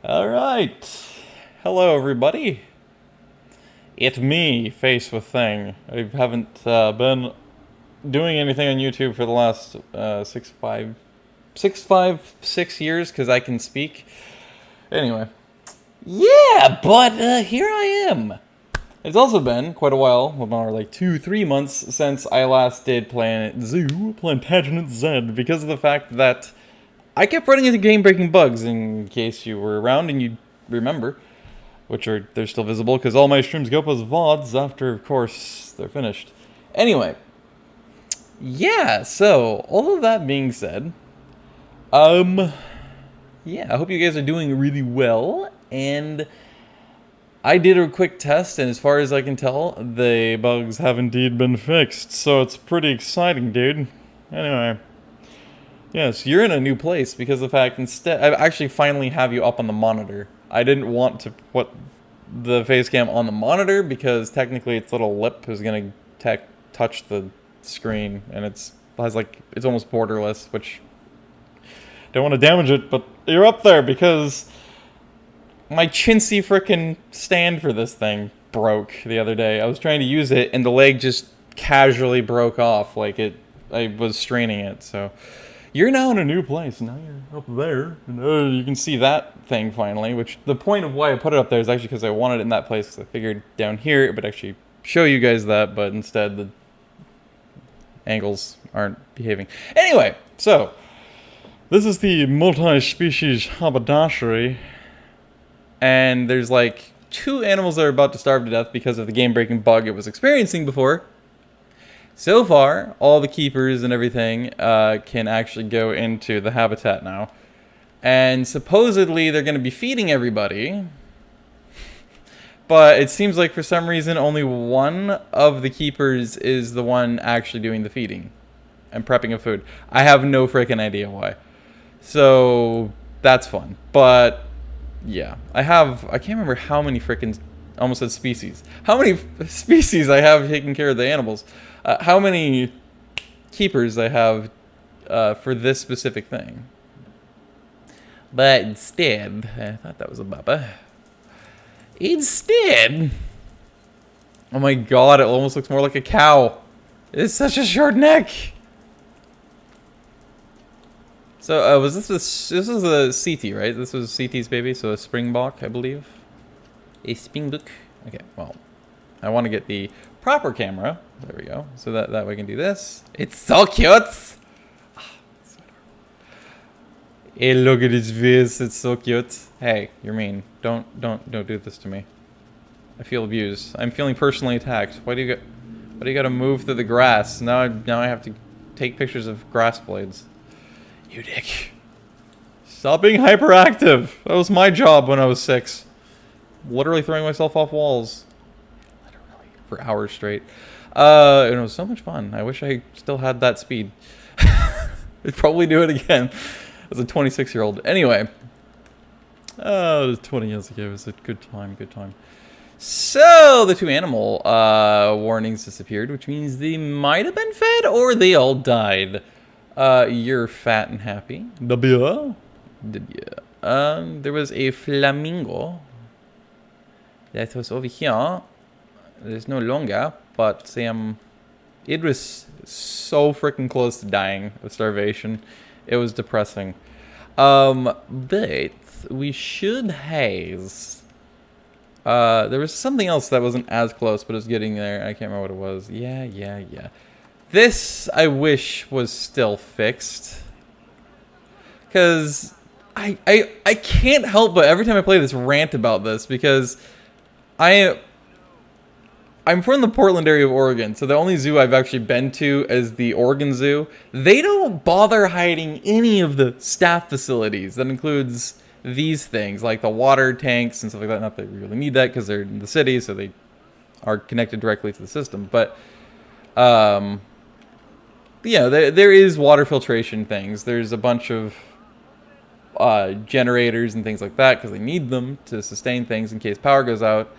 Alright. Hello, everybody. It's me, Face with Thing. I haven't been doing anything on YouTube for the last 6 years because I can speak. Anyway. Yeah, but here I am. It's also been quite a while, about like 2-3 months since I last did Plantagenet Zed, because of the fact that I kept running into game-breaking bugs, in case you were around and you remember, they're still visible because all my streams go up as VODs after, of course, they're finished. Anyway, yeah. So all of that being said, yeah, I hope you guys are doing really well, and I did a quick test, and as far as I can tell, the bugs have indeed been fixed, so it's pretty exciting, dude. Anyway. Yes, you're in a new place because of the fact I actually finally have you up on the monitor. I didn't want to put the face cam on the monitor because technically its little lip is going to touch the screen, and it's almost borderless, which don't want to damage it, but you're up there because my chintzy frickin' stand for this thing broke the other day. I was trying to use it and the leg just casually broke off I was straining it, so you're now in a new place. Now you're up there. And you can see that thing finally, which the point of why I put it up there is actually because I wanted it in that place, because I figured down here it would actually show you guys that, but instead the angles aren't behaving. Anyway, so this is the multi-species haberdashery, and there's like 2 animals that are about to starve to death because of the game-breaking bug it was experiencing before. So far, all the keepers and everything can actually go into the habitat now. And supposedly they're going to be feeding everybody. But it seems like for some reason only one of the keepers is the one actually doing the feeding and prepping of food. I have no freaking idea why. So that's fun. But yeah, I can't remember how many freaking, almost said species. How many species I have taking care of the animals. How many keepers I have for this specific thing. But instead, I thought that was a baba. Instead, oh my god, it almost looks more like a cow. It's such a short neck. So this was a CT, right? This was CT's baby, so a springbok, I believe. A springbok. Okay, well, I want to get the proper camera. There we go. So that way we can do this. It's so cute. Hey, look at his face. It's so cute. Hey, you're mean. Don't do this to me. I feel abused. I'm feeling personally attacked. Why do you gotta move through the grass? Now I have to take pictures of grass blades. You dick. Stop being hyperactive. That was my job when I was 6. Literally throwing myself off walls. For hours straight. And it was so much fun. I wish I still had that speed. I'd probably do it again as a 26-year-old. Anyway. 20 years ago. It was a good time, So, the 2 animal warnings disappeared, which means they might have been fed or they all died. You're fat and happy. W. There was a flamingo that was over here. There's no longer, but it was so freaking close to dying of starvation. It was depressing. But we should haze. There was something else that wasn't as close, but it was getting there. I can't remember what it was. Yeah. This, I wish, was still fixed. Because I can't help but every time I play this rant about this, because I'm from the Portland area of Oregon, so the only zoo I've actually been to is the Oregon Zoo. They don't bother hiding any of the staff facilities. That includes these things, like the water tanks and stuff like that. Not that we really need that because they're in the city, so they are connected directly to the system. But, yeah, there is water filtration things. There's a bunch of generators and things like that because they need them to sustain things in case power goes out.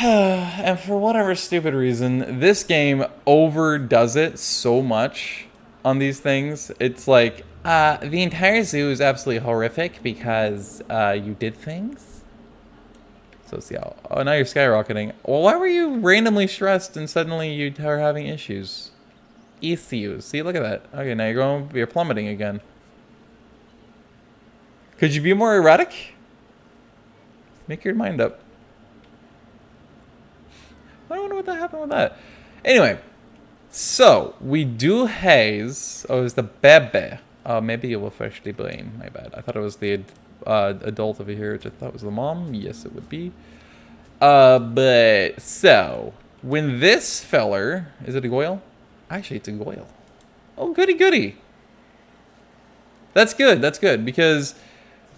And for whatever stupid reason, this game overdoes it so much on these things. It's like The entire zoo is absolutely horrific because you did things. So see how. Oh, now you're skyrocketing. Well, why were you randomly stressed and suddenly you are having issues? Issues. See, look at that. Okay, now you're plummeting again. Could you be more erratic? Make your mind up. I wonder what happened with that. Anyway, so we do haze. Oh, it's the bebe. Maybe it will freshly blame. My bad. I thought it was the adult over here, which I thought was the mom. Yes, it would be. But so when this feller, is it a goyle? Actually, it's a goyle. Oh, goody goody. That's good. That's good because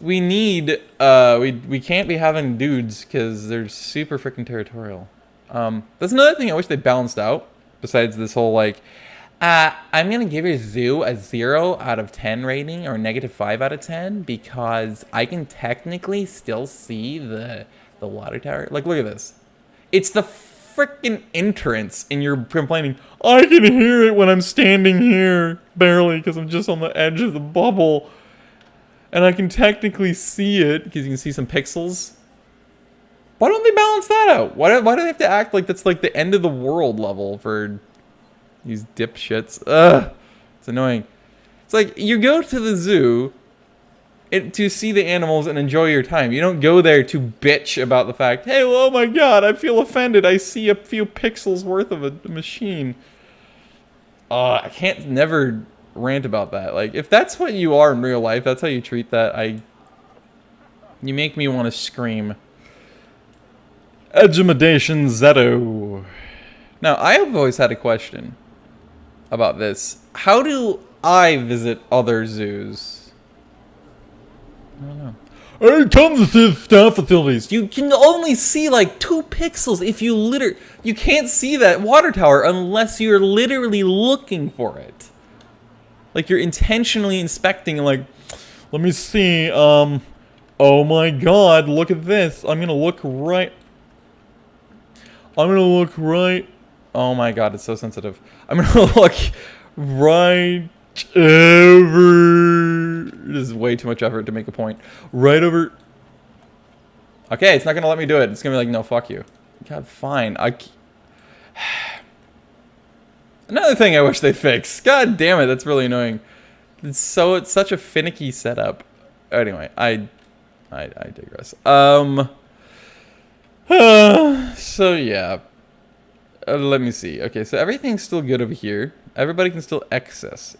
we need we can't be having dudes because they're super freaking territorial. That's another thing I wish they balanced out. Besides this whole like, I'm gonna give your zoo a 0 out of 10 rating or -5 out of 10 because I can technically still see the water tower. Like, look at this. It's the freaking entrance, and you're complaining. I can hear it when I'm standing here barely because I'm just on the edge of the bubble, and I can technically see it because you can see some pixels. Why don't they balance that out? Why do they have to act like that's like the end of the world level for these dipshits? Ugh, it's annoying. It's like you go to the zoo to see the animals and enjoy your time. You don't go there to bitch about the fact, hey, well, oh my god, I feel offended. I see a few pixels worth of a machine. I can't never rant about that. Like, if that's what you are in real life, that's how you treat that, you make me want to scream. Edgemidation Zeto. Now, I have always had a question about this. How do I visit other zoos? I don't know. Hey, come to staff facilities. You can only see like 2 pixels if you you can't see that water tower unless you're literally looking for it. Like you're intentionally inspecting like, let me see, oh my god, look at this. I'm gonna look right. Oh my god, it's so sensitive. I'm gonna look right over. This is way too much effort to make a point. Right over. Okay, it's not gonna let me do it. It's gonna be like, no, fuck you. God, fine. Another thing I wish they fixed. God damn it, that's really annoying. It's such a finicky setup. Anyway, I digress. So yeah. Let me see. Okay, so everything's still good over here. Everybody can still access.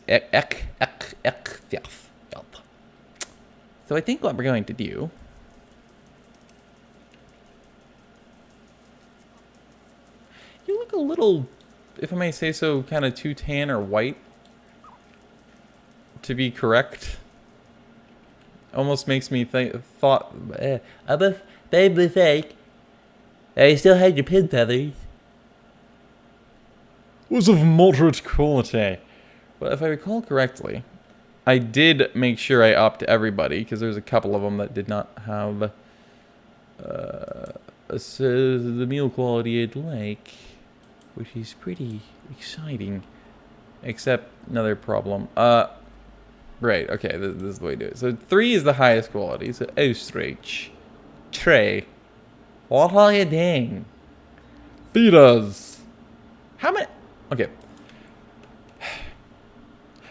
So I think what we're going to do. You look a little, if I may say so, kind of too tan or white to be correct. Almost makes me thought. Baby fake. I still had your pin feathers. Was of moderate quality. But if I recall correctly, I did make sure I upped everybody because there's a couple of them that did not have the meal quality I'd like, which is pretty exciting. Except another problem. Right. Okay. This is the way to do it. So 3 is the highest quality. So ostrich, tray. What are you doing? Feed us. How many? Okay.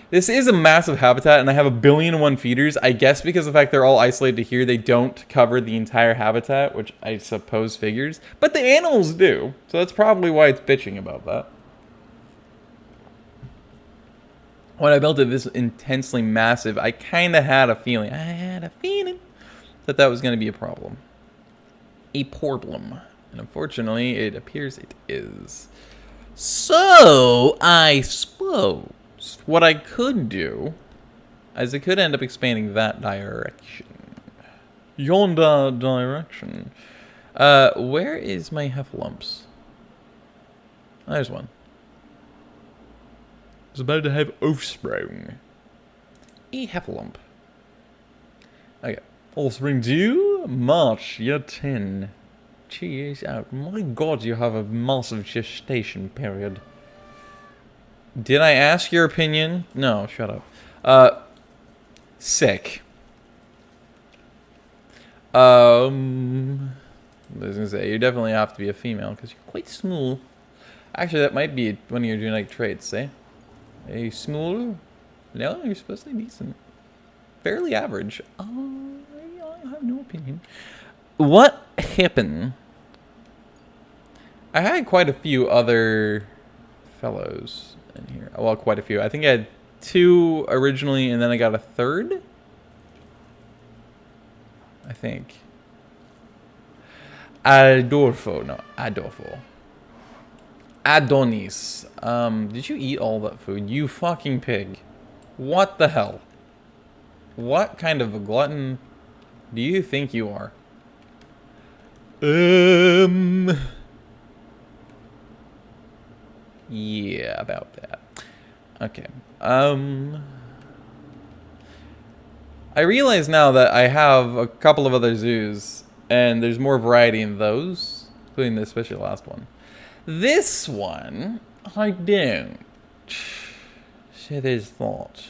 This is a massive habitat, and I have 1,000,000,001 feeders. I guess because of the fact they're all isolated here, they don't cover the entire habitat, which I suppose figures. But the animals do, so that's probably why it's bitching about that. When I built it this intensely massive, I kind of had a feeling. That that was going to be a problem. A problem. And unfortunately, it appears it is. So, I suppose what I could do is I could end up expanding that direction. Yonder direction. Where is my heffalumps? Oh, there's one. I was about to have offspring. A heffalump. Okay. Offspring due March year 10. Cheers out. My god, you have a massive gestation period. Did I ask your opinion? No, shut up. Sick. I was gonna say, you definitely have to be a female because you're quite small. Actually, that might be one of your genetic traits, eh? Are you small? No, you're supposed to be decent. Fairly average. I have no opinion. What happened? I had quite a few other fellows in here. Well, quite a few. I think I had 2 originally, and then I got a 3rd. I think. Adolfo. Adonis. Did you eat all that food? You fucking pig. What the hell? What kind of a glutton do you think you are? Yeah, about that. Okay. I realize now that I have a couple of other zoos, and there's more variety in those, including this, especially the last one. This one, I don't. Shit is thought.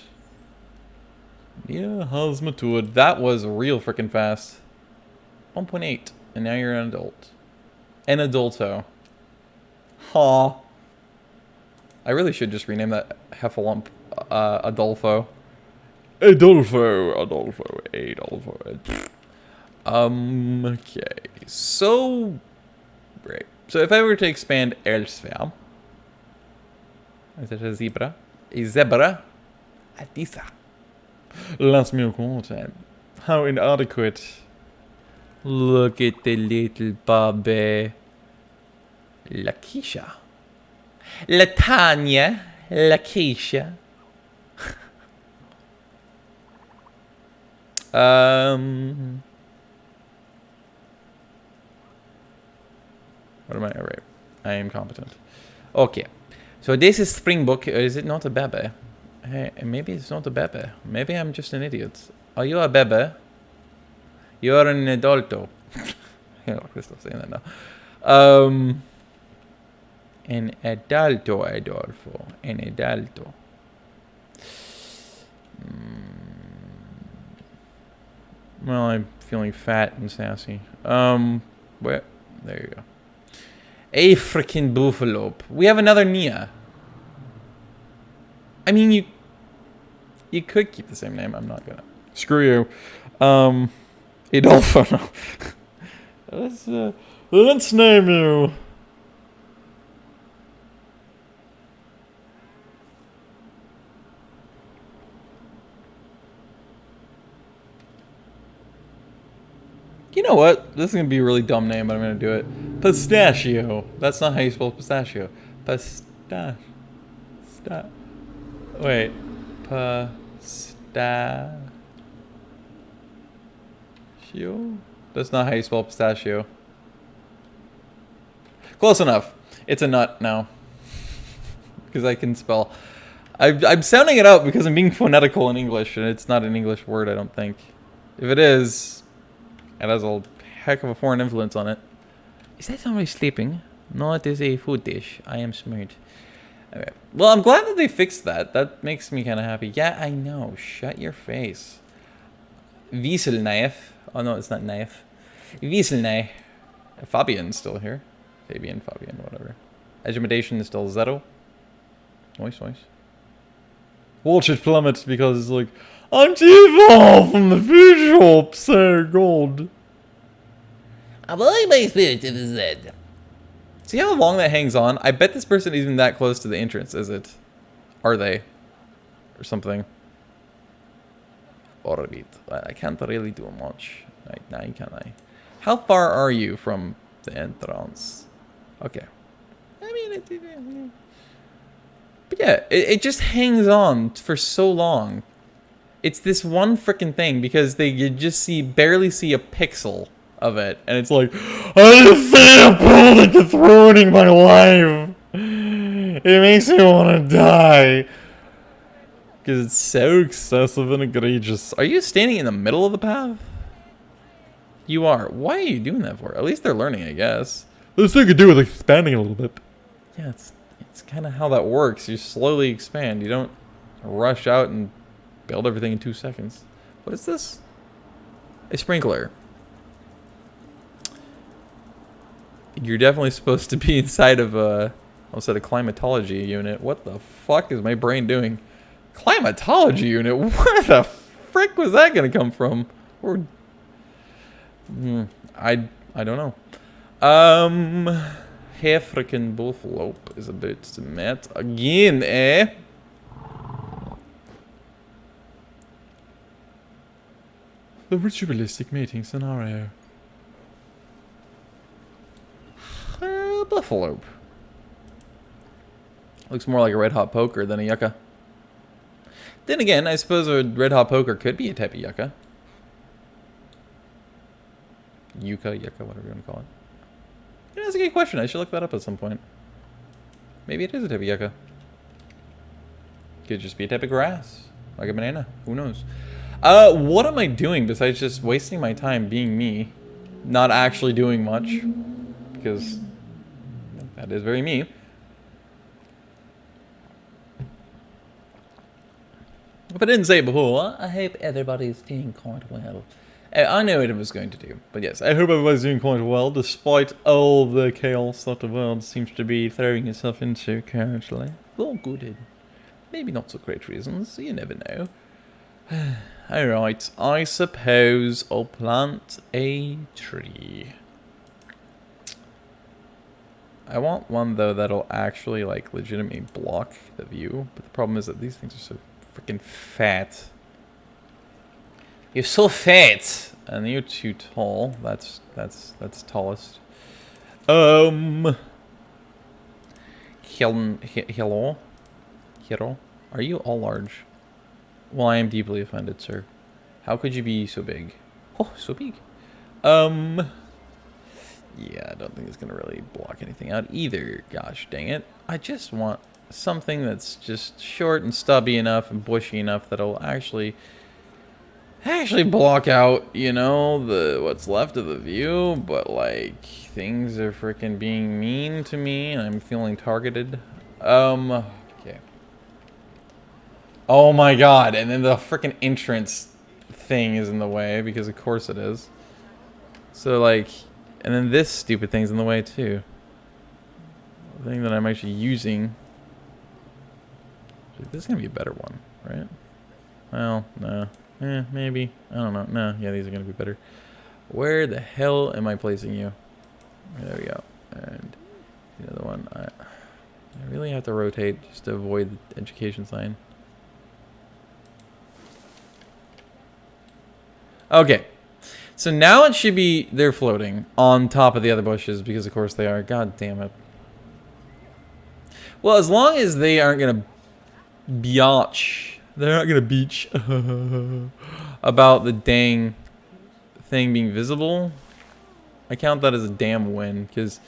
Yeah, how's my toad? That was real freaking fast. 1.8, and now you're an adult. An adulto. Ha. I really should just rename that Heffalump Adolfo. Adolfo. Okay. So, right. So if I were to expand elsewhere, is it a zebra? A zebra? A tisa. Last meal content. How inadequate. Look at the little Bobby. Lakeisha. Latanya. Lakeisha. What am I? Alright. I am competent. Okay. So this is Springbok. Is it not a bebe? Hey, maybe it's not a bebe. Maybe I'm just an idiot. Are you a bebe? You're an adulto. I stop saying that now. An adulto, Adolfo. An adulto. Well, I'm feeling fat and sassy. Where? There you go. A freaking buffalo. We have another Nia. I mean, you could keep the same name. I'm not gonna. Screw you. Adolfo. Let's name you. You know what? This is going to be a really dumb name, but I'm going to do it. Pistachio. That's not how you spell pistachio. Wait. Pistachio? That's not how you spell pistachio. Close enough. It's a nut now. Because I can spell. I'm sounding it out because I'm being phonetical in English, and it's not an English word, I don't think. If it is... it has a heck of a foreign influence on it. Is that somebody sleeping? No, it is a food dish. I am smart. Okay. Well, I'm glad that they fixed that. That makes me kind of happy. Yeah, I know. Shut your face. Wieselknife. Oh, no, it's not knife. Wieselknife. Fabian's still here. Fabian, whatever. Education is still zero. Nice. Watch it plummet because it's like... I'm too far from the food shop, sir gold. Avoid my spirit to the Zed. See how long that hangs on? I bet this person isn't that close to the entrance, is it? Are they? Or something. Orbit. I can't really do much right now, can I? How far are you from the entrance? Okay. I mean, but yeah, it just hangs on for so long. It's this one freaking thing because you just barely see a pixel of it, and it's like, I just see a building that's ruining my life. It makes me want to die because it's so excessive and egregious. Are you standing in the middle of the path? You are. Why are you doing that for? At least they're learning, I guess. This thing could do with expanding a little bit. Yeah, it's kind of how that works. You slowly expand. You don't rush out and build everything in 2 seconds. What is this? A sprinkler. You're definitely supposed to be inside of a, I said a climatology unit. What the fuck is my brain doing? Climatology unit? Where the frick was that gonna come from? Or, I don't know. African buffalo is about to met again, eh? The ritualistic mating scenario. Buffalo. Looks more like a red hot poker than a yucca. Then again, I suppose a red hot poker could be a type of yucca. Yucca, whatever you want to call it. Yeah, that's a good question. I should look that up at some point. Maybe it is a type of yucca. Could just be a type of grass. Like a banana. Who knows? What am I doing besides just wasting my time being me? Not actually doing much. Because that is very me. If I didn't say it before, I hope everybody's doing quite well. I know what I was going to do, but yes, I hope everybody's doing quite well, despite all the chaos that the world seems to be throwing itself into currently. For good and maybe not so great reasons, you never know. Alright, I suppose I'll plant a tree. I want one, though, that'll actually, like, legitimately block the view, but the problem is that these things are so freaking fat. You're so fat, and you're too tall. That's tallest. Hello, are you all large? Well, I am deeply offended, sir. How could you be so big? Oh, so big. Yeah, I don't think it's gonna really block anything out either. Gosh dang it! I just want something that's just short and stubby enough and bushy enough that'll actually block out, you know, what's left of the view. But like, things are freaking being mean to me, and I'm feeling targeted. Okay. Oh my god! And then the freaking entrance thing is in the way, because of course it is. So like, and then this stupid thing's in the way too. The thing that I'm actually using. This is gonna be a better one, right? Well, no. Maybe. I don't know. No, yeah, these are gonna be better. Where the hell am I placing you? There we go. And the other one, I really have to rotate just to avoid the education sign. Okay. So now it should be, they're floating on top of the other bushes, because of course they are. God damn it. Well, as long as they aren't gonna they're not gonna beach about the dang thing being visible, I count that as a damn win, because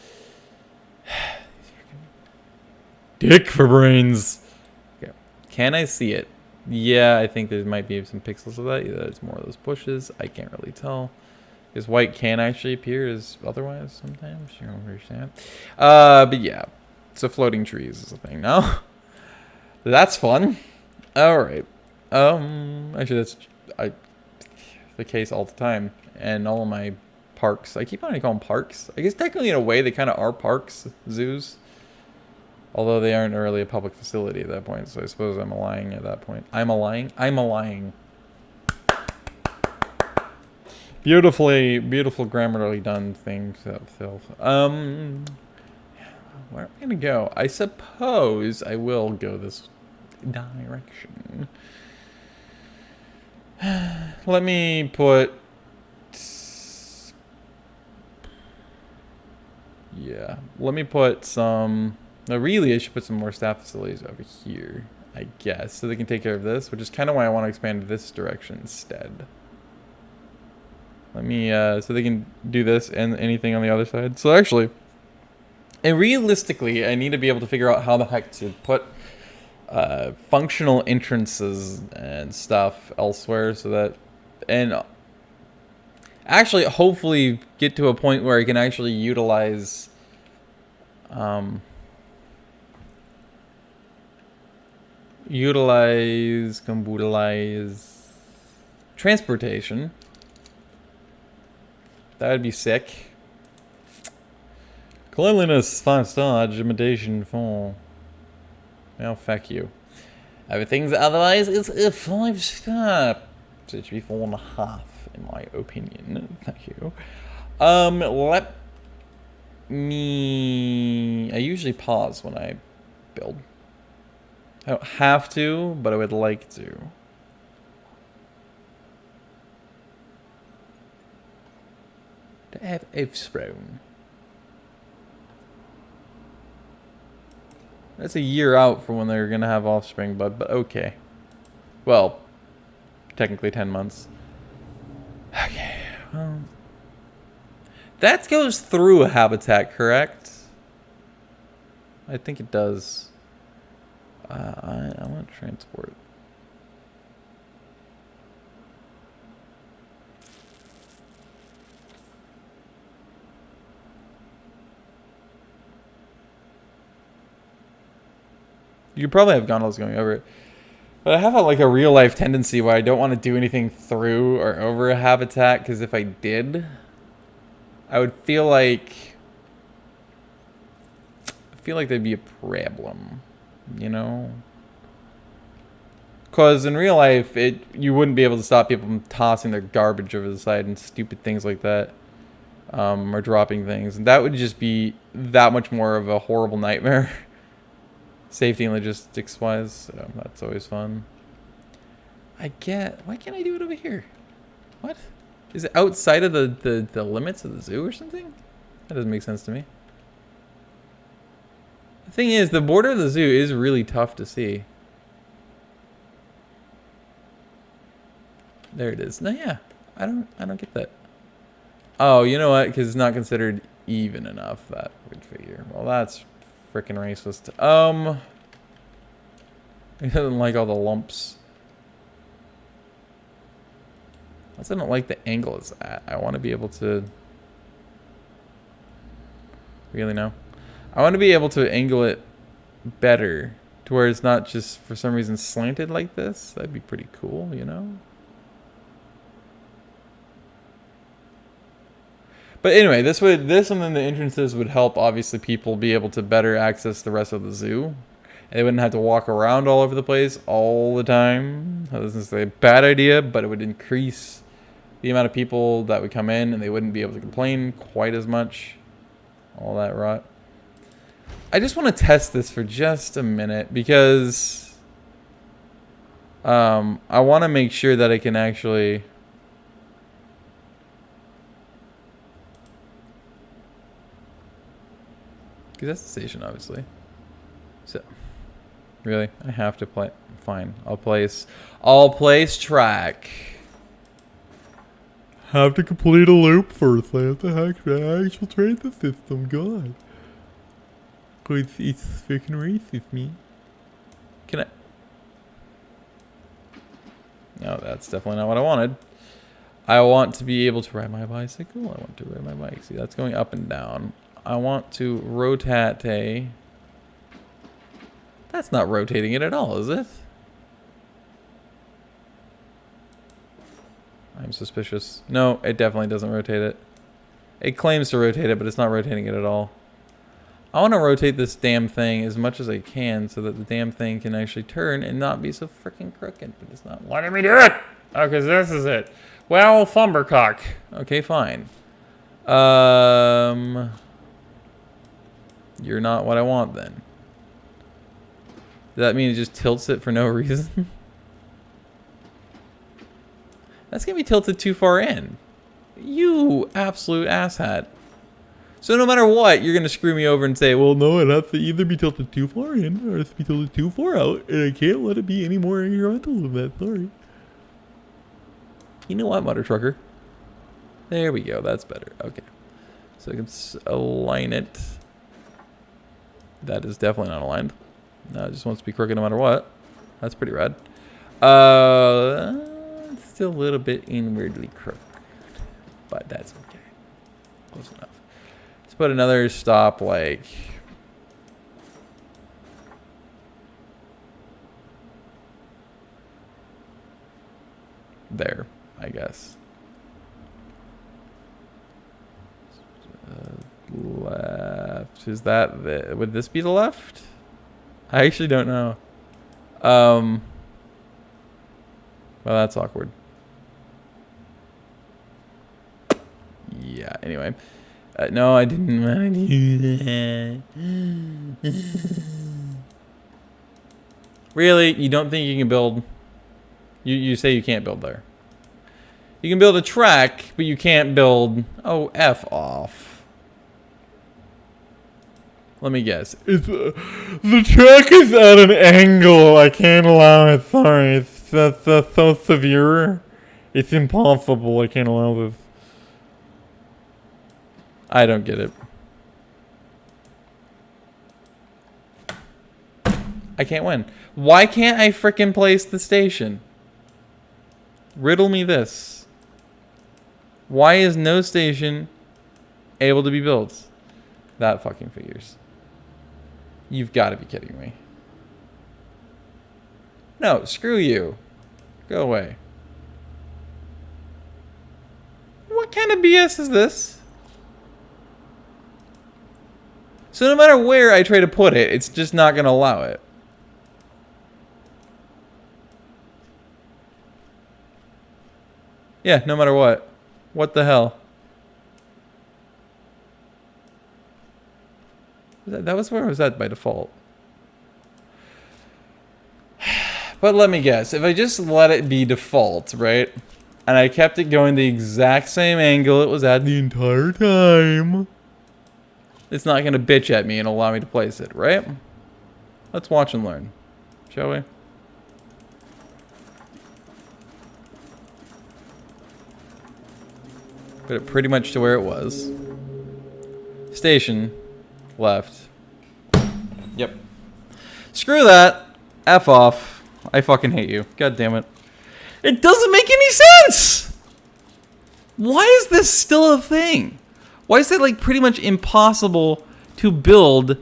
dick for brains. Okay. Can I see it? Yeah, I think there might be some pixels of that. Either it's more of those bushes. I can't really tell. Because white can actually appear as otherwise sometimes. You don't understand. But yeah. So floating trees is a thing now. That's fun. Alright. Actually that's the case all the time. And all of my parks. I keep on calling them parks. I guess technically in a way they kind of are parks. Zoos. Although they aren't really a public facility at that point, so I suppose I'm lying at that point. I'm a lying. Beautiful grammarly done thing. Where am I gonna go? I suppose I will go this direction. Let me put... Yeah, let me put some... Now, really, I should put some more staff facilities over here, I guess, so they can take care of this, which is kind of why I want to expand this direction instead. Let me, so they can do this and anything on the other side. So actually, and realistically, I need to be able to figure out how the heck to put functional entrances and stuff elsewhere, so that, and actually, hopefully, get to a point where I can actually utilize, transportation. That would be sick. Cleanliness 5-star, intimidation 4. Well, fuck you. Everything's otherwise is a 5-star. So it should be 4.5 in my opinion. Thank you. Let me. I usually pause when I build. I don't have to, but I would like to. To have offspring. That's a year out from when they're gonna have offspring, but okay. Well, technically 10 months. Okay. That goes through a habitat, correct? I think it does. I want to transport. You could probably have gondolas going over it. But I have like a real life tendency where I don't want to do anything through or over a habitat, because if I did, I would feel like there'd be a problem, you know? Because in real life, you wouldn't be able to stop people from tossing their garbage over the side and stupid things like that, or dropping things, and that would just be that much more of a horrible nightmare. Safety and logistics wise, so that's always fun. Why can't I do it over here? What? Is it outside of the limits of the zoo or something? That doesn't make sense to me. The thing is, the border of the zoo is really tough to see. There it is. No, yeah. I don't get that. Oh, you know what? Because it's not considered even enough, that would figure. Well, that's freaking racist. He doesn't like all the lumps. I also don't like the angle it's at. I want to be able to... Really, no? I want to be able to angle it better, to where it's not just for some reason slanted like this. That'd be pretty cool, you know? But anyway, this and then the entrances would help, obviously, people be able to better access the rest of the zoo. And they wouldn't have to walk around all over the place all the time. This is a bad idea, but it would increase the amount of people that would come in, and they wouldn't be able to complain quite as much. All that rot. I just want to test this for just a minute, because I want to make sure that I can actually... Because that's the station, obviously. So, really? I have to play... Fine. I'll place track. Have to complete a loop first. I have to actually train the system. God. It's freaking racist, me. Can I... No, that's definitely not what I wanted. I want to be able to ride my bicycle. I want to ride my bike. See, that's going up and down. I want to rotate. That's not rotating it at all, is it? I'm suspicious. No, it definitely doesn't rotate it. It claims to rotate it, but it's not rotating it at all. I want to rotate this damn thing as much as I can so that the damn thing can actually turn and not be so freaking crooked, but it's not letting me do it! Oh, because this is it. Well, Thumbercock. Okay, fine. You're not what I want, then. Does that mean it just tilts it for no reason? That's going to be tilted too far in. You absolute asshat. So no matter what, you're going to screw me over and say, well, no, it has to either be tilted too far in or it has to be tilted too far out, and I can't let it be any more incremental than that. Sorry. You know what, Mother Trucker? There we go. That's better. Okay. So I can align it. That is definitely not aligned. No, it just wants to be crooked no matter what. That's pretty rad. Still a little bit inwardly crooked, but that's okay. Close enough. Let's put another stop like there. I guess. Left. Is that the... Would this be the left? I actually don't know. Well, that's awkward. Yeah, anyway. No, I didn't want to do that. Really? You don't think you can build... You say you can't build there. You can build a track, but you can't build... Oh, F off. Let me guess. The track is at an angle. I can't allow it. Sorry. That's so severe. It's impossible. I can't allow this. I don't get it. I can't win. Why can't I frickin' place the station? Riddle me this. Why is no station able to be built? That fucking figures. You've got to be kidding me. No, screw you. Go away. What kind of BS is this? So no matter where I try to put it, it's just not going to allow it. Yeah, no matter what. What the hell? That was where I was at by default. But let me guess. If I just let it be default, right? And I kept it going the exact same angle it was at the entire time, it's not going to bitch at me and allow me to place it, right? Let's watch and learn, shall we? Put it pretty much to where it was. Station. Left. Yep. Screw that. F off. I fucking hate you. God damn it. It doesn't make any sense! Why is this still a thing? Why is it like pretty much impossible to build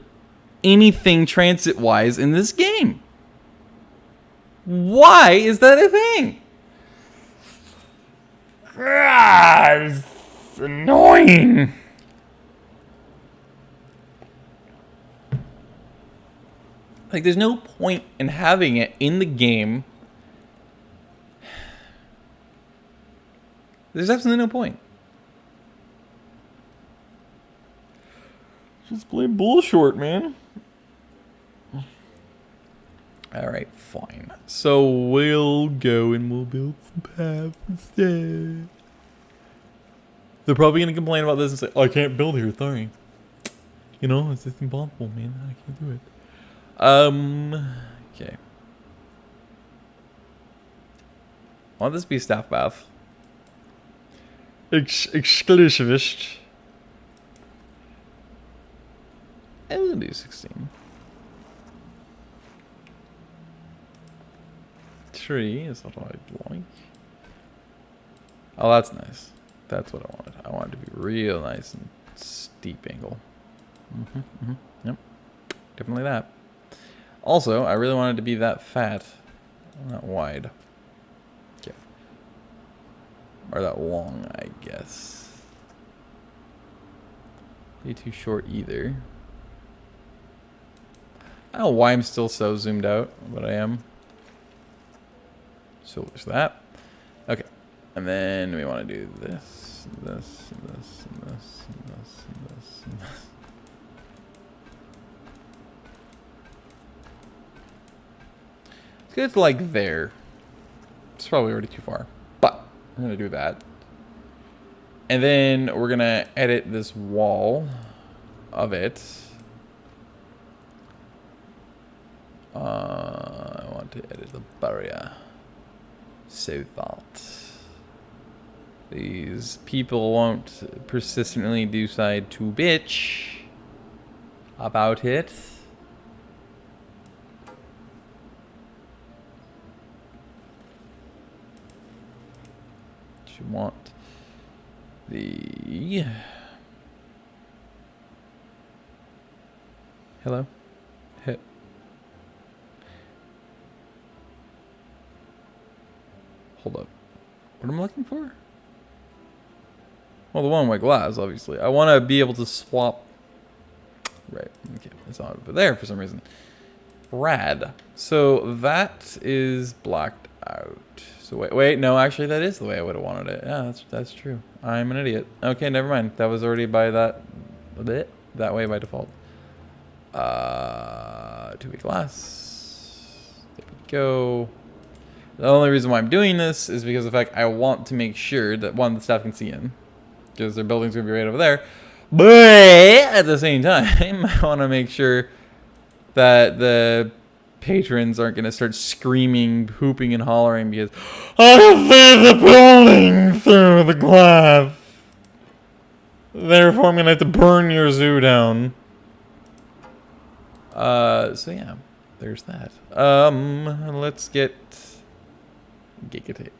anything transit-wise in this game? Why is that a thing? God, it's annoying. Like, there's no point in having it in the game. There's absolutely no point. Just plain bullshit, man. Alright, fine. So we'll go and we'll build some paths instead. They're probably going to complain about this and say, oh, I can't build here, sorry. You know, it's just impossible, man. I can't do it. Okay. Want this to be staff bath? Exclusivist. I will do 16. Tree is what I'd like. Oh, that's nice. That's what I wanted. I wanted it to be real nice and steep angle. Yep. Definitely that. Also, I really wanted it to be that fat, not wide. Okay. Or that long, I guess. Be too short either. I don't know why I'm still so zoomed out, but I am. So there's that. Okay. And then we want to do this, this, this, and this, and this, and this, and this. Let's get it to like there. It's probably already too far. But we're going to do that. And then we're going to edit this wall of it. I want to edit the barrier. So that these people won't persistently decide to bitch about it. You want the hello hit. Hold up. What am I looking for? Well, the one with glass, obviously. I want to be able to swap. Right. Okay. It's not over there for some reason. Rad. So that is blacked out. So wait. No, actually, that is the way I would have wanted it. Yeah, that's true. I'm an idiot. Okay, never mind. That was already by that way by default. 2-way glass. There we go. The only reason why I'm doing this is because of the fact I want to make sure that one, the staff can see in, because their building's gonna be right over there. But at the same time, I want to make sure that the patrons aren't gonna start screaming, hooping, and hollering because I can see the building through the glass. Therefore, I'm gonna have to burn your zoo down. So yeah, there's that. Let's get giggity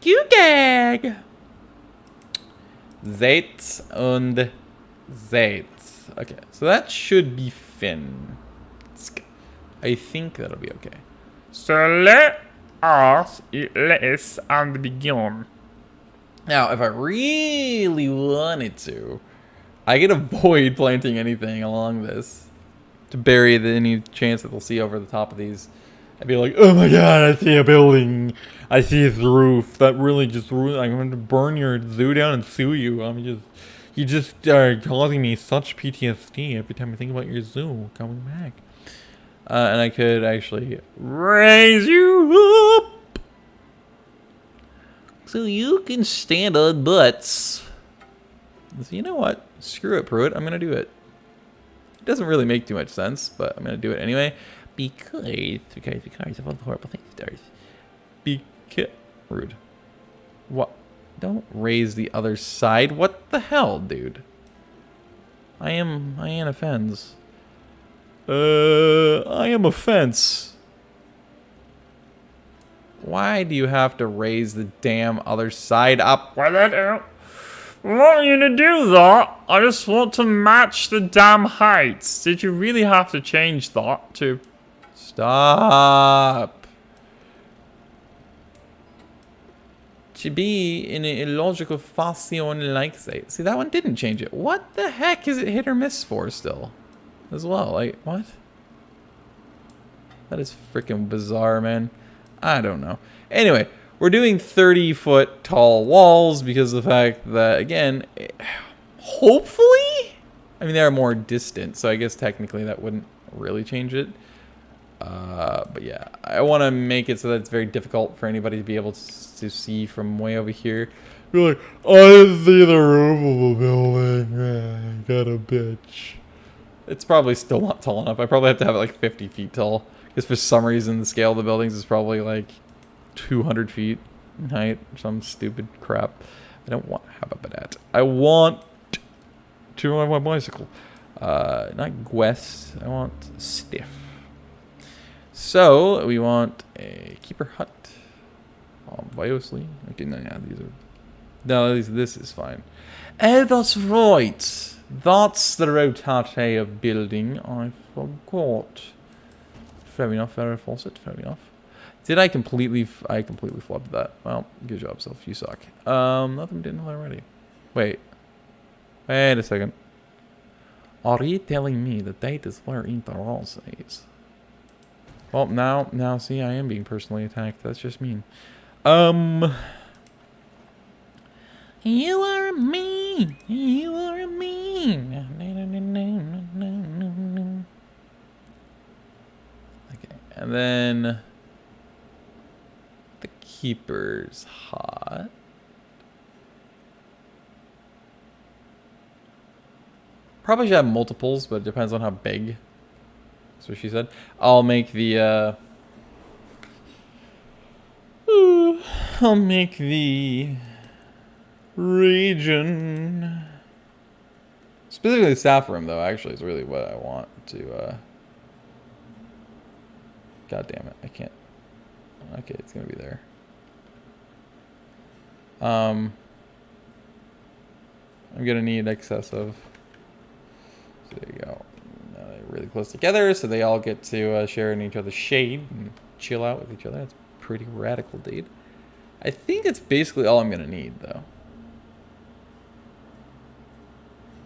Q-gag. Zed and Zed. Okay, so that should be Finn. I think that'll be okay. So let us and begin. Now, if I really wanted to, I could avoid planting anything along this to bury any chance that they'll see over the top of these. I'd be like, oh my god, I see a building. I see its roof. That really just ruined. I'm going to burn your zoo down and sue you. You just are causing me such PTSD every time I think about your zoo coming back. And I could actually raise you up so you can stand on butts. So you know what? Screw it, Pruitt. I'm going to do it. It doesn't really make too much sense, but I'm going to do it anyway. Because of all the horrible things he does. Rude. What? Don't raise the other side. What the hell, dude? I am a fence. I am a fence. Why do you have to raise the damn other side up? Well, I don't want you to do that. I just want to match the damn heights. Did you really have to change that to... Stop. To be in an illogical fashion like that. See, that one didn't change it. What the heck is it hit or miss for still? As well, like, what? That is freaking bizarre, man. I don't know. Anyway, we're doing 30-foot tall walls because of the fact that, again, hopefully, I mean, they are more distant, so I guess technically that wouldn't really change it. But yeah, I want to make it so that it's very difficult for anybody to be able to see from way over here. You're like, I see the roof of a building. Got a bitch. It's probably still not tall enough. I probably have to have it like 50 feet tall. Because for some reason, the scale of the buildings is probably like 200 feet in height. Or some stupid crap. I don't want to have a badet. I want to ride my bicycle. Not Gwest. I want Stiff. So, we want a keeper hut. Obviously. Okay, no, yeah, these are... No, this is fine. Oh, that's right. That's the rotate of building. I forgot. Fair enough, fair faucet, fair enough. Did I completely... I completely flubbed that. Well, good job, Sylph. You suck. Nothing didn't already. Wait. Wait a second. Are you telling me that that is where Interals is? Well, now, see, I am being personally attacked. That's just mean. You are mean. You are mean. Okay, and then the keeper's hut. Probably should have multiples, but it depends on how big. That's what she said. I'll make the I'll make the region, specifically the staff room, though, actually is really what I want to god damn it, I can't. Okay, it's gonna be there. I'm gonna need excess of, so there you go. They're really close together, so they all get to share in each other's shade and chill out with each other. That's pretty radical, dude. I think it's basically all I'm gonna need, though.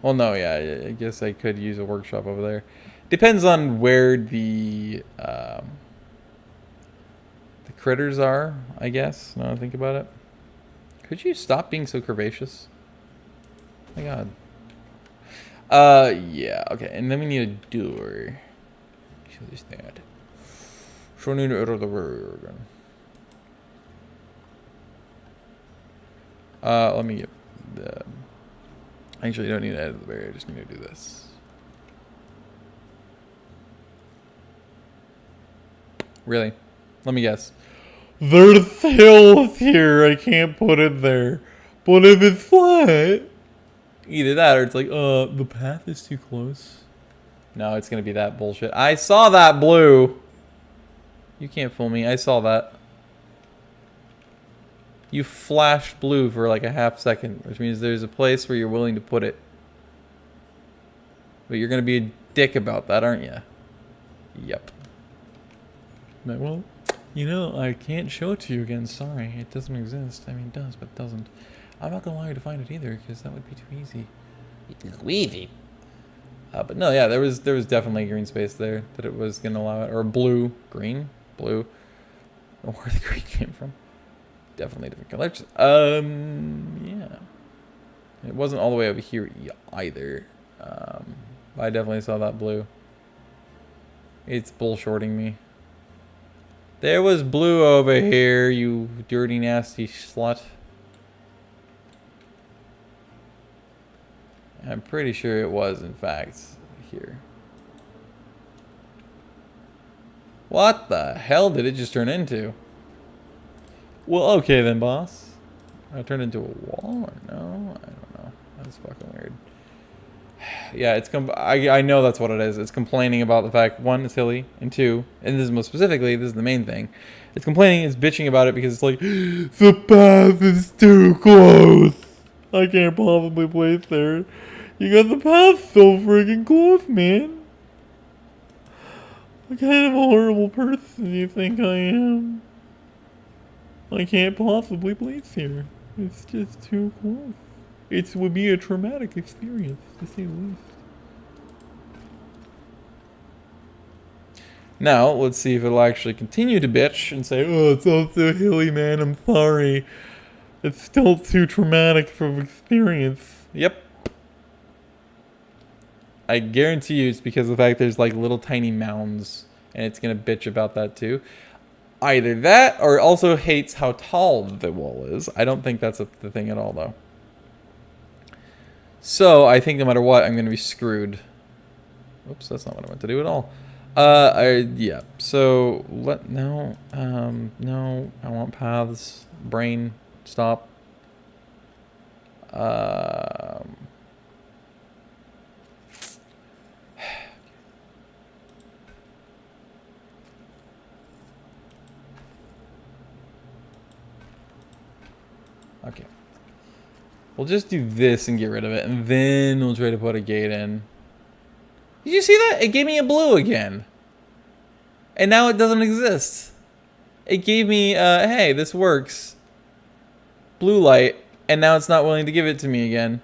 Well, no, yeah, I guess I could use a workshop over there. Depends on where the critters are, I guess. Now I think about it. Could you stop being so curvaceous? Oh my god. Yeah, okay. And then we need a door. So there's that. So I need to enter the room. Let me get the... Actually, you don't need to edit the barrier. I just need to do this. Really? Let me guess. There's hills here. I can't put it there. But if it's flat... Either that or it's like, the path is too close. No, it's going to be that bullshit. I saw that blue. You can't fool me. I saw that. You flashed blue for like a half second, which means there's a place where you're willing to put it. But you're going to be a dick about that, aren't you? Yep. Well, you know, I can't show it to you again. Sorry, it doesn't exist. I mean, it does, but it doesn't. I'm not going to allow you to find it either, because that would be too easy. Too easy. But no, yeah, there was definitely green space there that it was going to allow it. Or blue. Green? Blue. I don't know where the green came from. Definitely different colors. Yeah. It wasn't all the way over here either. I definitely saw that blue. It's bullshorting me. There was blue over here, you dirty, nasty slut. I'm pretty sure it was, in fact, here. What the hell did it just turn into? Well, okay then, boss. I turned into a wall or no? I don't know. That's fucking weird. Yeah, it's I know that's what it is. It's complaining about the fact, one, it's hilly, and two, and this is most specifically, this is the main thing. It's complaining, it's bitching about it because it's like, the path is too close. I can't possibly place there. You got the path so freaking close, man. What kind of a horrible person do you think I am? I can't possibly place here. It's just too close. It would be a traumatic experience, to say the least. Now, let's see if it'll actually continue to bitch and say, oh, it's all so hilly, man, I'm sorry. It's still too traumatic of experience. Yep. I guarantee you it's because of the fact there's like little tiny mounds, and it's gonna bitch about that too. Either that, or it also hates how tall the wall is. I don't think that's the thing at all, though. So, I think no matter what, I'm going to be screwed. Oops, that's not what I meant to do at all. Yeah. So, no, I want paths. Brain, stop. Okay. We'll just do this and get rid of it, and then we'll try to put a gate in. Did you see that? It gave me a blue again. And now it doesn't exist. It gave me, hey, this works. Blue light, and now it's not willing to give it to me again.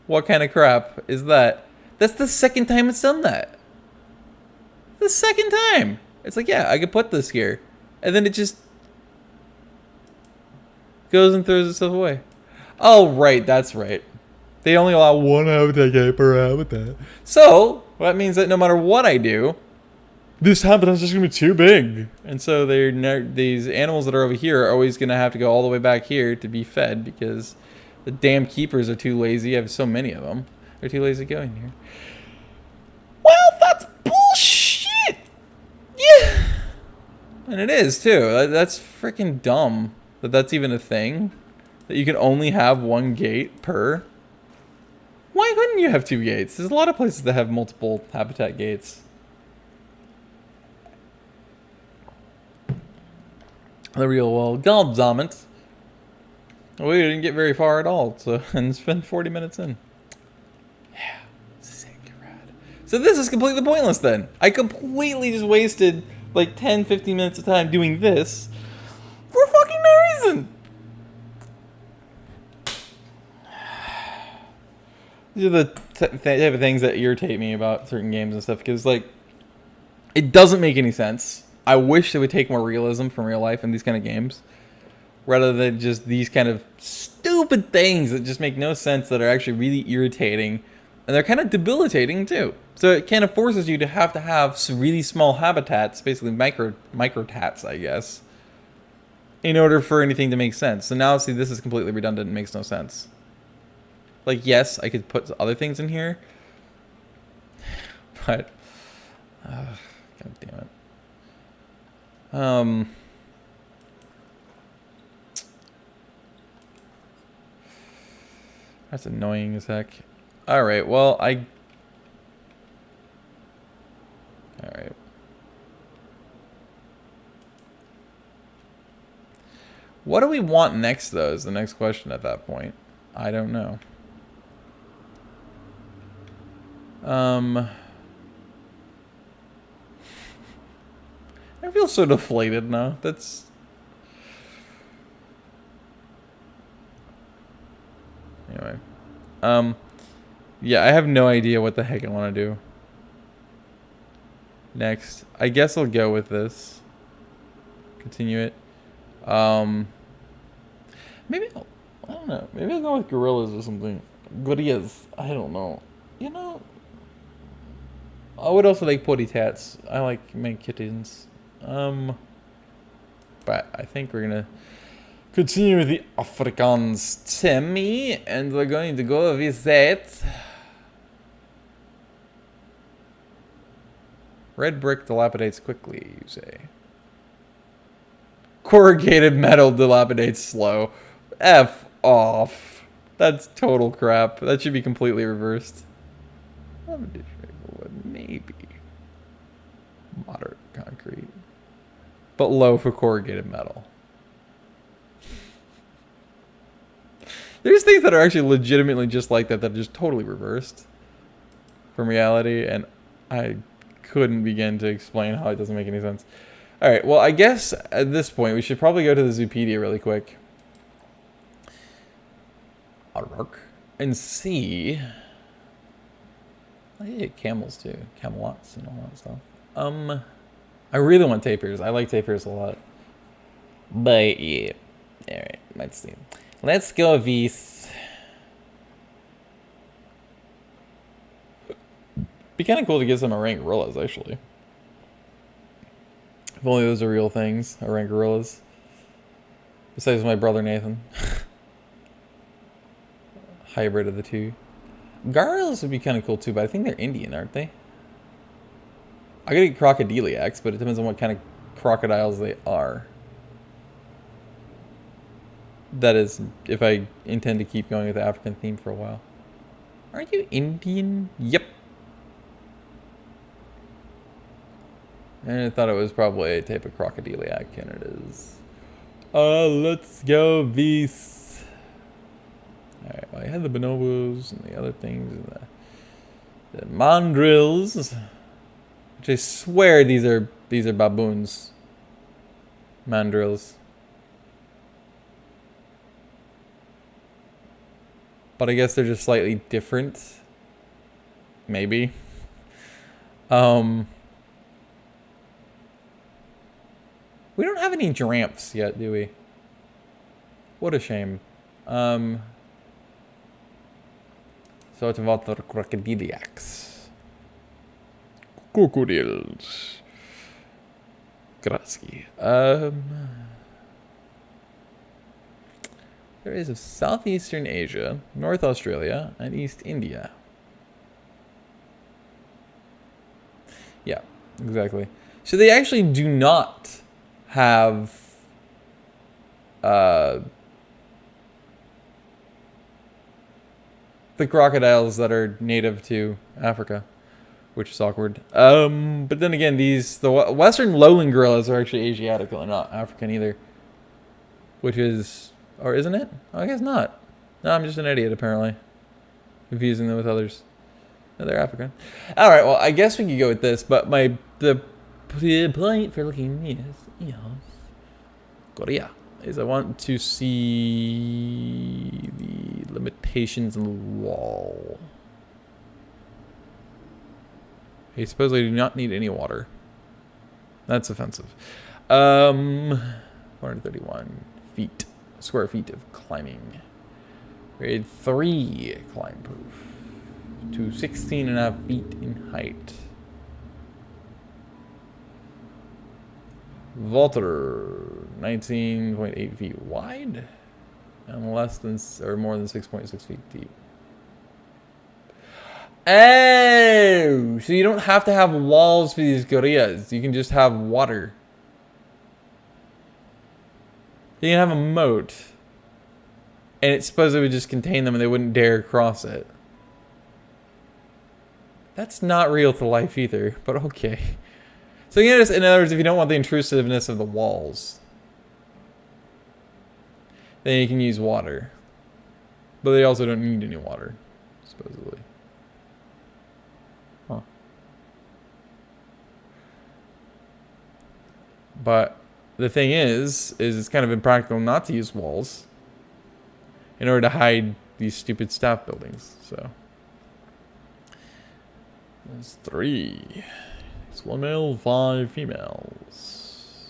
What kind of crap is that? That's the second time it's done that. The second time. It's like, yeah, I could put this here. And then it just goes and throws itself away. Oh, right, that's right. They only allow one habitat gate per habitat. So, that means that no matter what I do, this habitat's just gonna be too big. And so these animals that are over here are always gonna have to go all the way back here to be fed because the damn keepers are too lazy. I have so many of them. They're too lazy to go in here. Well, that's bullshit! Yeah! And it is, too. That's freaking dumb that that's even a thing. That you can only have one gate per. Why couldn't you have two gates? There's a lot of places that have multiple habitat gates. The real world. God damn it. We didn't get very far at all, so and it's been 40 minutes in. Yeah. Sick, rad. So this is completely pointless then. I completely just wasted like 10, 15 minutes of time doing this for fucking no These are the type of things that irritate me about certain games and stuff, because, like, it doesn't make any sense. I wish they would take more realism from real life in these kind of games, rather than just these kind of stupid things that just make no sense, that are actually really irritating, and they're kind of debilitating too. So it kind of forces you to have some really small habitats, basically microtats, I guess, in order for anything to make sense. So now, see, this is completely redundant and makes no sense. Like, yes, I could put other things in here, but god damn it. That's annoying as heck. Alright, well, Alright. What do we want next, though, is the next question at that point. I don't know. I feel so deflated now. That's... Anyway. Yeah, I have no idea what the heck I want to do. Next. I guess I'll go with this. Continue it. Maybe I don't know. Maybe I'll go with gorillas or something. Gorillas. I don't know. You know, I would also like potty tats. I like my kittens. But I think we're gonna continue with the Afrikaans Timmy, and we're going to go visit red brick dilapidates quickly, you say. Corrugated metal dilapidates slow. F off. That's total crap. That should be completely reversed. Maybe. Moderate concrete. But low for corrugated metal. There's things that are actually legitimately just like that, that are just totally reversed from reality, and I couldn't begin to explain how it doesn't make any sense. Alright, well, I guess at this point we should probably go to the Zoopedia really quick. And see... Oh, yeah, camels too. Camelots and all that stuff. I really want tapirs. I like tapirs a lot. But yeah. Alright, let's see. Let's go with... Be kind of cool to get some orang gorillas, actually. If only those are real things, orang gorillas. Besides my brother Nathan. Hybrid of the two. Gorillas would be kind of cool too, but I think they're Indian, aren't they? I gotta get crocodiliacs, but it depends on what kind of crocodiles they are. That is, if I intend to keep going with the African theme for a while. Aren't you Indian? Yep. And I thought it was probably a type of crocodiliac, and it is. Let's go this. Alright, well, I had the bonobos and the other things, and the mandrills, which I swear these are baboons. Mandrills. But I guess they're just slightly different. Maybe. We don't have any giraffes yet, do we? What a shame. So it's about the crocodiliacs. Crocodiles. Graski. There is of Southeastern Asia, North Australia, and East India. Yeah, exactly. So they actually do not have the crocodiles that are native to Africa, which is awkward. But then again, the Western lowland gorillas are actually Asiatic, they're not African either, which is, or isn't it? Oh, I guess not. No, I'm just an idiot apparently, confusing them with others. No, they're African. All right, well, I guess we could go with this, but the point for looking at this, Korea, is I want to see the limitations in the wall. They supposedly do not need any water. That's offensive. 431 feet, square feet of climbing. Grade 3 climb proof. To 16.5 feet in height. Vaulter, 19.8 feet wide. And less than, or more than 6.6 feet deep. Oh, so you don't have to have walls for these gorillas. You can just have water. You can have a moat. And it's supposed it would just contain them and they wouldn't dare cross it. That's not real to life either, but okay. So you notice, in other words, if you don't want the intrusiveness of the walls, then you can use water. But they also don't need any water, supposedly. Huh. But the thing is it's kind of impractical not to use walls in order to hide these stupid staff buildings, so. There's 3. It's 1 male, 5 females.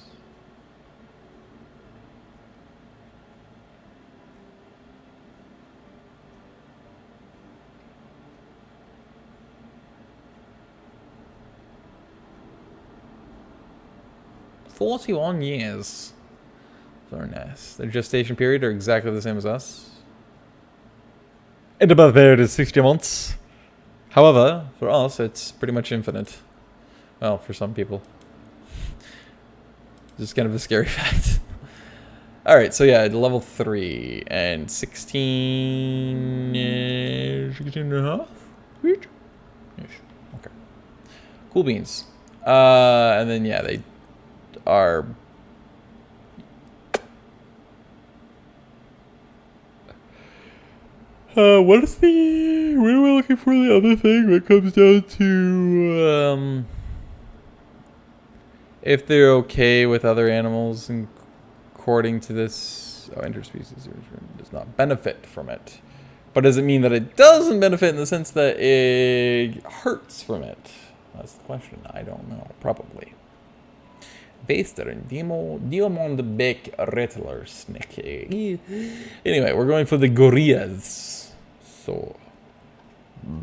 "41 years. Very nice. Their gestation period are exactly the same as us. And the birth period is 60 months. However, for us, it's pretty much infinite. Well, for some people. Just kind of a scary fact. Alright, so yeah, level 3 and 16... 16 and a half? Feet? Okay. Cool beans. And then, yeah, they are... what are we looking for the other thing that comes down to, if they're okay with other animals and according to this, interspecies does not benefit from it. But does it mean that it doesn't benefit in the sense that it hurts from it? That's the question. I don't know. Probably. Västern, Diamond Beck Rattler Snake. Anyway, we're going for the gorillas. So,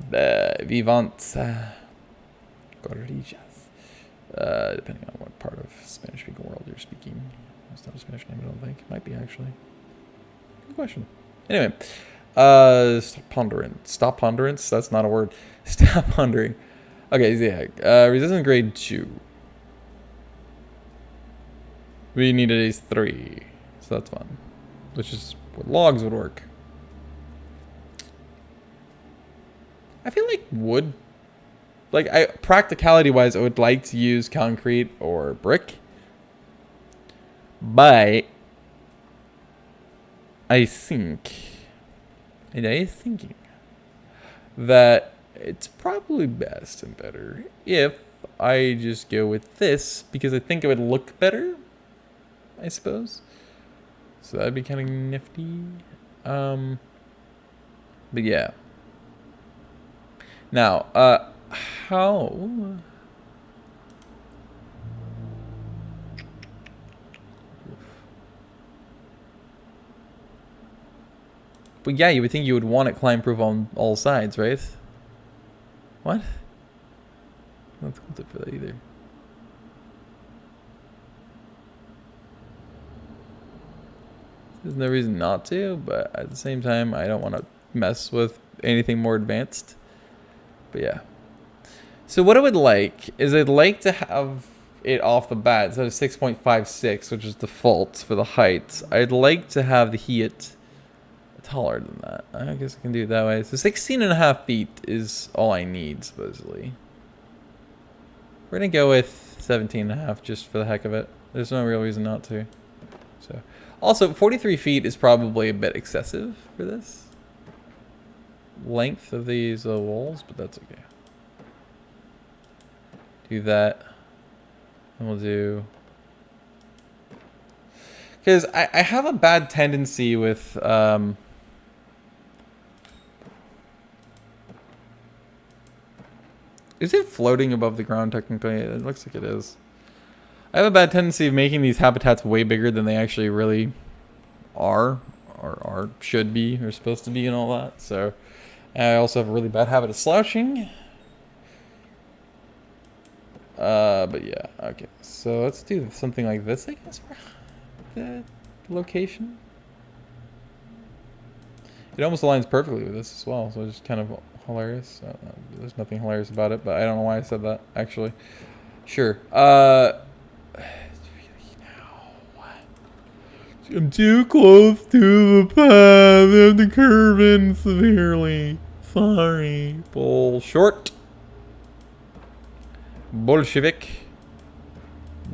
we want gorillas. Depending on what part of Spanish-speaking world you're speaking. It's not a Spanish name, I don't think. It might be, actually. Good question. Anyway, stop ponderance? That's not a word. Stop pondering. Okay, so yeah. Resistance grade 2. We needed a 3. So that's fun. Which is what logs would work. I feel like wood, practicality wise, I would like to use concrete or brick, but I think, and I was thinking that it's probably best and better if I just go with this because I think it would look better, I suppose. So that'd be kind of nifty. But yeah. Now, how? But yeah, you would think you would want it climb proof on all sides, right? What? I don't think for that either. There's no reason not to, but at the same time, I don't want to mess with anything more advanced. But yeah. So what I would like is I'd like to have it off the bat instead of 6.56, which is default for the height. I'd like to have the heat taller than that. I guess I can do it that way. So 16.5 feet is all I need, supposedly. We're going to go with 17.5 just for the heck of it. There's no real reason not to. So, also, 43 feet is probably a bit excessive for this length of these walls, but that's okay. Do that. And we'll do... Because I have a bad tendency with... Is it floating above the ground technically? It looks like it is. I have a bad tendency of making these habitats way bigger than they actually really are, or should be, or supposed to be, and all that. So I also have a really bad habit of slouching. But yeah, okay. So let's do something like this, I guess, for the location. It almost aligns perfectly with this as well, so it's just kind of hilarious. There's nothing hilarious about it, but I don't know why I said that, actually. Sure. I'm too close to the path. I have to curve in severely. Sorry. Bullshort. Bolshevik.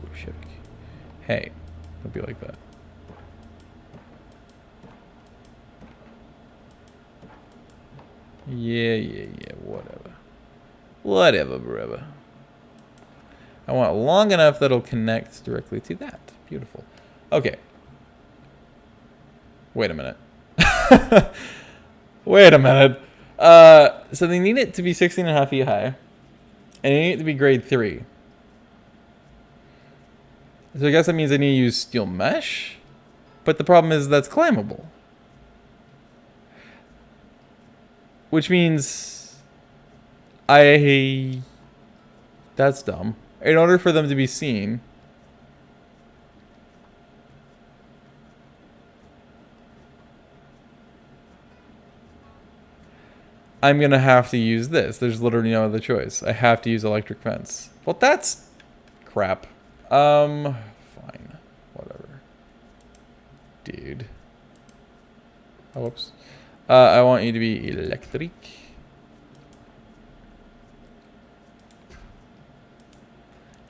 Bolshevik. Hey, don't be like that. Yeah, whatever. Whatever, brother. I want it long enough that it'll connect directly to that. Beautiful. Okay. Wait a minute. Wait a minute. So they need it to be 16.5 feet high. And they need it to be grade 3. So I guess that means I need to use steel mesh. But the problem is that's climbable. Which means that's dumb. In order for them to be seen, I'm gonna have to use this. There's literally no other choice. I have to use electric fence. Well, that's crap. Fine. Whatever. Dude. Oh, whoops. I want you to be electric.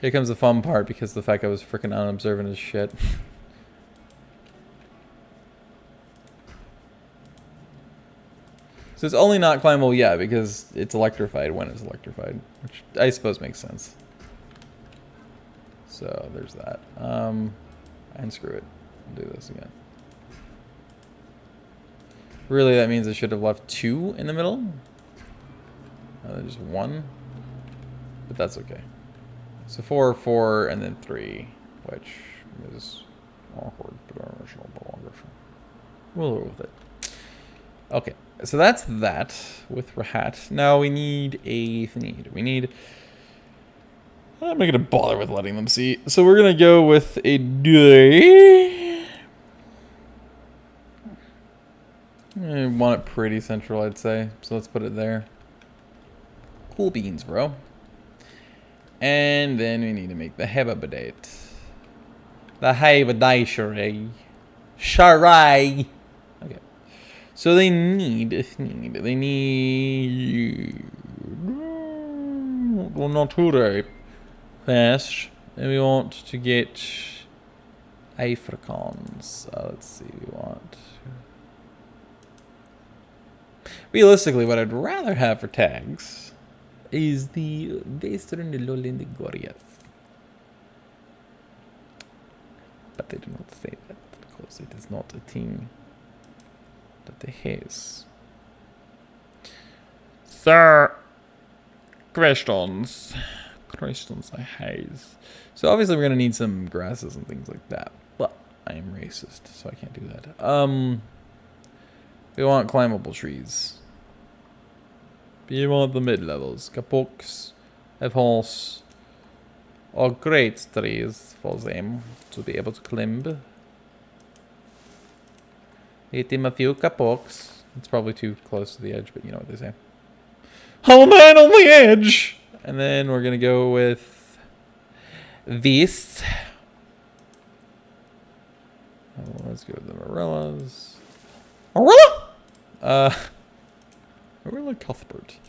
Here comes the fun part because the fact I was freaking unobservant as shit. So it's only not climbable yet because it's electrified when it's electrified, which I suppose makes sense. So there's that. And screw it. I'll do this again. Really, that means I should have left 2 in the middle. Just 1. But that's okay. So 4, 4, and then 3, which is awkward, but original, but longer. We'll go with it. Okay, so that's that with Rahat. Now we need a thing. We need. I'm not gonna bother with letting them see. So we're gonna go with a day. I want it pretty central, I'd say. So let's put it there. Cool beans, bro. And then we need to make the Hebabadate. The Hebadate Sharai. Okay. So they need a thing. They need. Well, not today. First. And we want to get Afrikaans. Let's see. We want. Realistically, what I'd rather have for tags is the Western Lowland Goliath. But they do not say that because it is not a thing that they has. Sir, questions I has. So obviously we're gonna need some grasses and things like that. But I am racist, so I can't do that. We want climbable trees. We want the mid-levels. Kapoks, horse, or great trees for them to be able to climb. Hit him a few kapoks. It's probably too close to the edge, but you know what they say. Oh man on the edge! And then we're gonna go with this. Oh, let's go with the Morellas. Morella! Morella Cuthbert.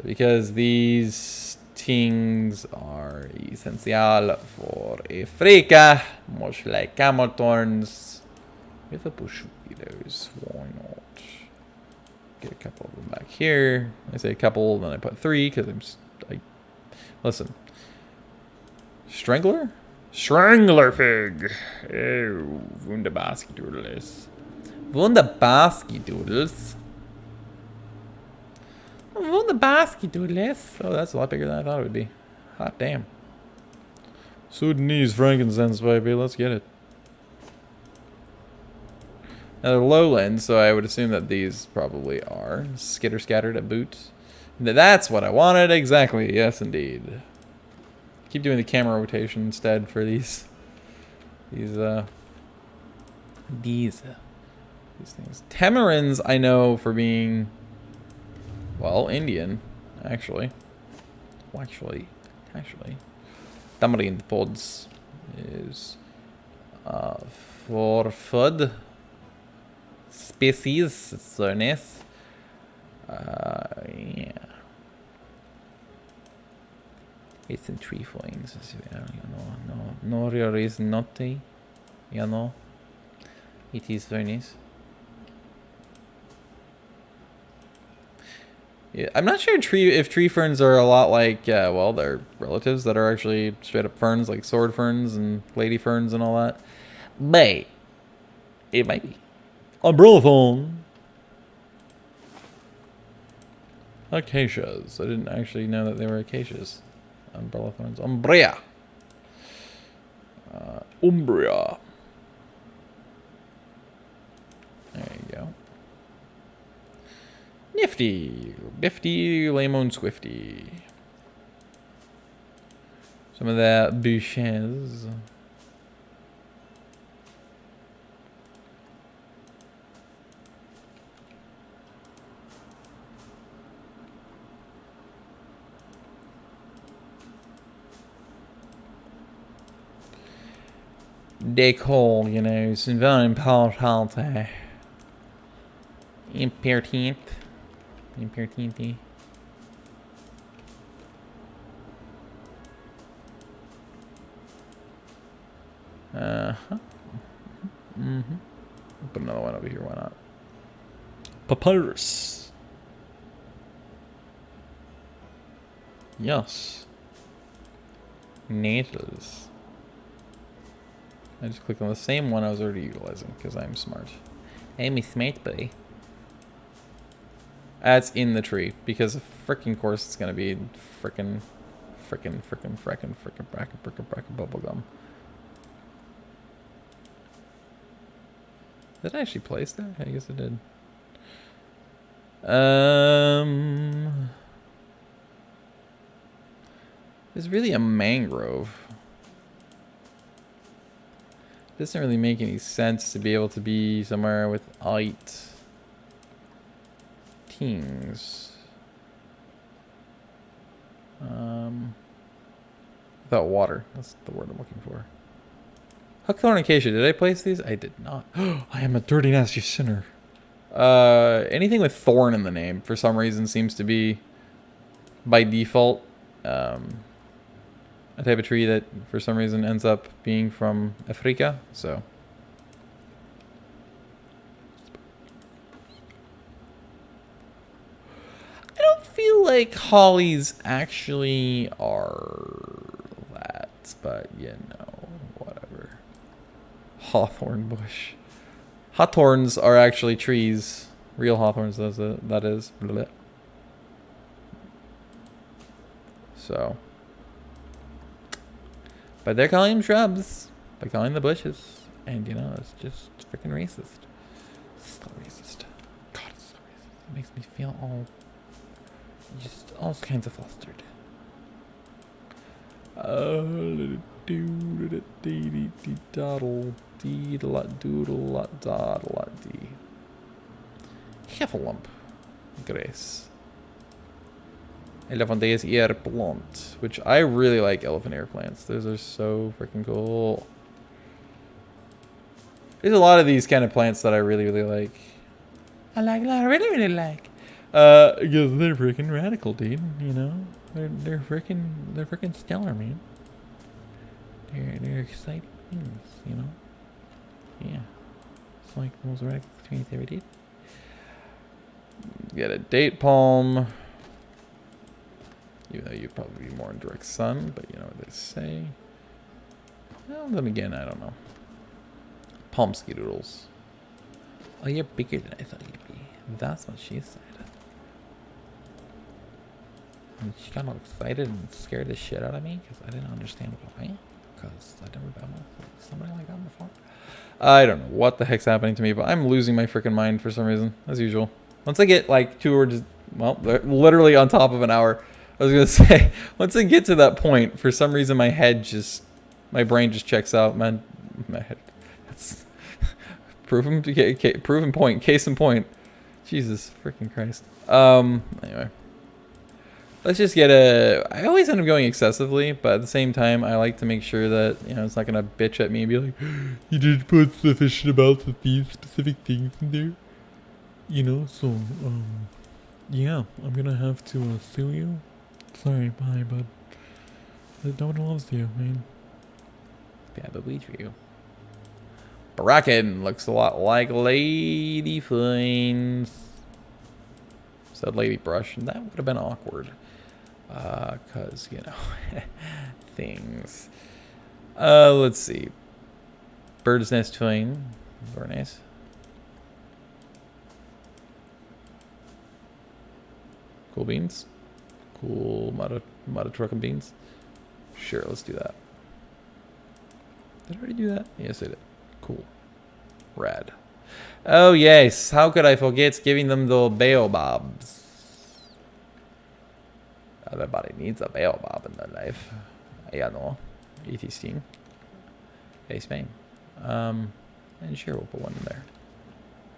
Because these things are essential for Africa, much like camel thorns. With a bush those, why not? Get a couple of them back here. I say a couple, then I put 3 because listen. Strangler? Strangler pig. Oh, wunderbarsky doodles. Wunderbarsky doodles. the basket, doodles. Oh, that's a lot bigger than I thought it would be. Hot damn. Sudanese frankincense, baby. Let's get it. Now they're lowlands, so I would assume that these probably are skitter scattered at boot. That's what I wanted exactly. Yes, indeed. Keep doing the camera rotation instead for these things. Tamarins I know for being, well, Indian, actually. Well, actually. Tamarind pods is for food species, so nice. Yeah. It's in tree foins, no real reason not to, you know. It is very nice. Yeah, I'm not sure if tree ferns are a lot like, well, they're relatives that are actually straight up ferns, like sword ferns and lady ferns and all that. But it might be. Umbrella phone. Acacias. I didn't actually know that they were acacias. Umbrella thorns. Umbria. Umbria. There you go. Nifty, lemon swifty. Some of that bouches. Decor, you know, it's very important. Impertinent. Put another one over here, why not? Papyrus. Yes. Nettles. I just clicked on the same one I was already utilizing because I'm smart. I'm a smart boy. That's in the tree because of frickin' course it's gonna be frickin' bubblegum. Did I actually place that? I guess I did. There's really a mangrove. Doesn't really make any sense to be able to be somewhere without things. Without water. That's the word I'm looking for. Huckthorn acacia. Did I place these? I did not. I am a dirty, nasty sinner. Anything with thorn in the name for some reason seems to be by default a type of tree that for some reason ends up being from Africa, so. I don't feel like hollies actually are that, but you know, whatever. Hawthorn bush. Hawthorns are actually trees. Real hawthorns, that is. Blech. So. But they're calling them shrubs. They're calling the bushes. And, you know, it's just freaking racist. So racist. God, it's so racist. It makes me feel all kinds of flustered. Heffalump. Grace. Elephant Days ear plant, which I really like elephant ear plants. Those are so freaking cool. There's a lot of these kind of plants that I really, really like. I really like. Because they're freaking radical, dude. You know, they're freaking stellar, man. They're exciting things, you know. Yeah, it's like the most radical things I ever did. Get a date palm. Even though you'd probably be more in direct sun, but you know what they say. Well, then again, I don't know. Palm skidoodles. Oh, you're bigger than I thought you'd be. That's what she said. And she got all excited and scared the shit out of me because I didn't understand why. Because I've never been with somebody like that before. I don't know what the heck's happening to me, but I'm losing my freaking mind for some reason, as usual. Once I get like 2 or just, well, they're literally on top of an hour. I was gonna say, once I get to that point, for some reason my brain just checks out, man. My head, that's proven point, case in point. Jesus freaking Christ. Anyway. Let's just get I always end up going excessively, but at the same time, I like to make sure that, you know, it's not going to bitch at me and be like, you didn't put sufficient amounts of these specific things in there. You know, so, yeah, I'm going to have to sue you. Sorry, bye, bud. No one loves you, man. Yeah, but we for you. Bracken looks a lot like Lady Flames. Said Lady Brush, and that would have been awkward. Cause, you know, things. Let's see. Bird's Nest Twain. Very nice. Cool beans. Cool Mata truck and beans. Sure, let's do that. Did I already do that? Yes, I did. Cool. Rad. Oh, yes. How could I forget giving them the baobabs? Everybody needs a baobab in their life. Yeah, no. E.T. Steam. Hey, Spain. And sure, we'll put one in there.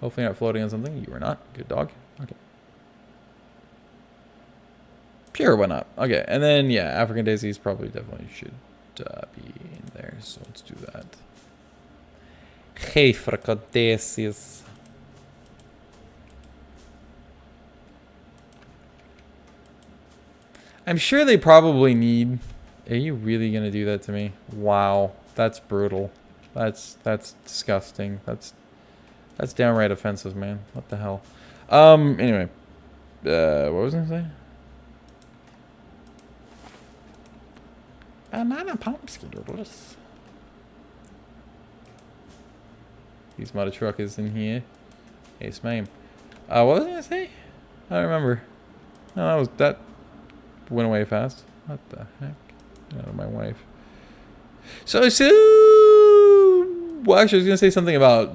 Hopefully not floating on something. You are not. Good dog. Okay. Sure, why not? Okay, and then, yeah, African daisies probably definitely should be in there. So let's do that. African daisies. I'm sure they probably need... Are you really going to do that to me? Wow. That's brutal. That's disgusting. That's downright offensive, man. What the hell? Anyway. What was I going to say? Banana pumpkin doodles. These motor truck is in here. Yes, ma'am. What was I going to say? I don't remember. No, that went away fast. What the heck? My wife. So, well, actually, I was going to say something about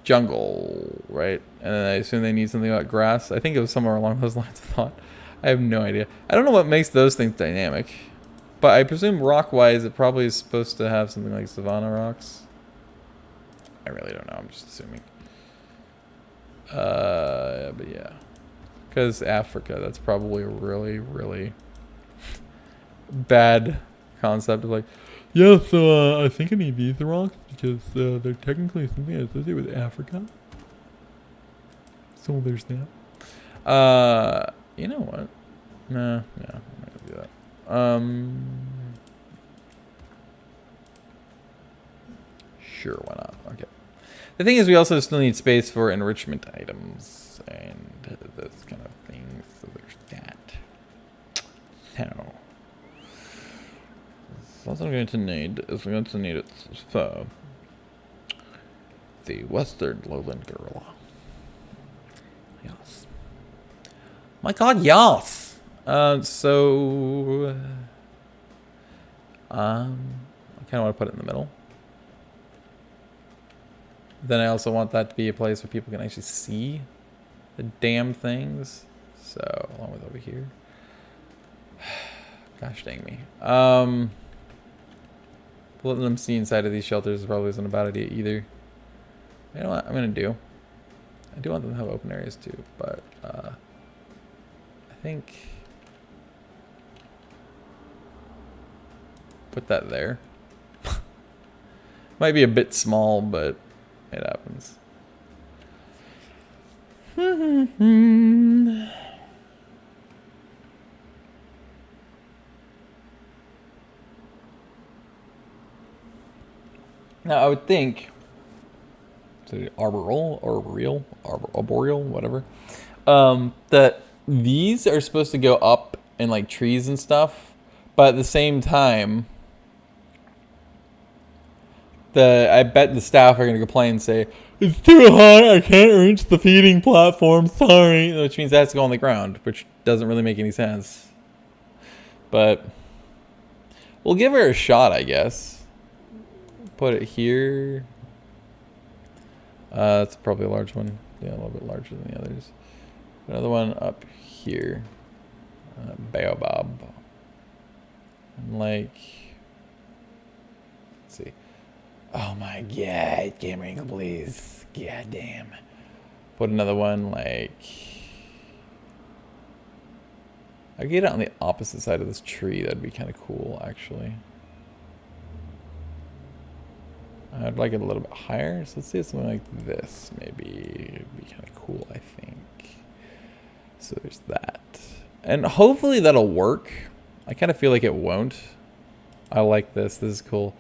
jungle, right? And then I assume they need something about grass. I think it was somewhere along those lines of thought. I have no idea. I don't know what makes those things dynamic. But I presume rock-wise, it probably is supposed to have something like savanna rocks. I really don't know. I'm just assuming. But yeah. Because Africa, that's probably a really, really bad concept of like, yeah, so I think I need these rocks because they're technically something associated with Africa. So there's that. You know what? Nah, I'm not gonna do that. Sure, why not? Okay. The thing is, we also still need space for enrichment items and those kind of things. So there's that. So what I'm going to need is we're going to need it for the Western Lowland Gorilla. Yes. My God, yes. I kind of want to put it in the middle. Then I also want that to be a place where people can actually see the damn things. So, along with over here. Gosh dang me. Letting them see inside of these shelters probably isn't a bad idea either. You know what I'm going to do? I do want them to have open areas too, but I think... Put that there. Might be a bit small, but it happens. Now, I would think, arboreal, whatever, that these are supposed to go up in like trees and stuff, but at the same time, I bet the staff are going to complain and say, It's too high, I can't reach the feeding platform, sorry. Which means it has to go on the ground, which doesn't really make any sense. But we'll give her a shot, I guess. Put it here. That's probably a large one. Yeah, a little bit larger than the others. Another one up here. Baobab. And like, let's see. Oh my god, camera angle, please. God damn. Put another one like. I get it on the opposite side of this tree. That'd be kind of cool, actually. I'd like it a little bit higher. So let's see something like this. Maybe it'd be kind of cool, I think. So there's that. And hopefully that'll work. I kind of feel like it won't. I like this. This is cool.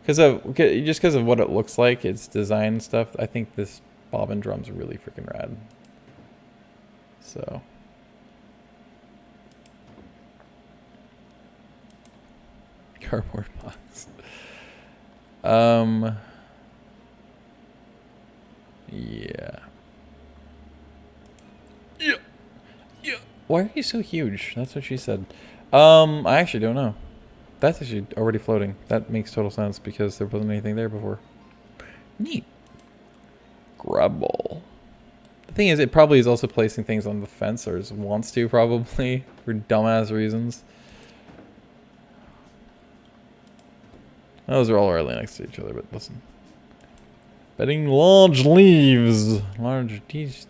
Just because of what it looks like, its design and stuff, I think this bobbin drum's really freaking rad. So. Cardboard box. Yeah. Yeah. Why are you so huge? That's what she said. I actually don't know. That's actually already floating. That makes total sense because there wasn't anything there before. Neat. Grubble. The thing is, it probably is also placing things on the fence, or wants to probably, for dumbass reasons. Those are all really next to each other, but listen. Betting large leaves. Large DJ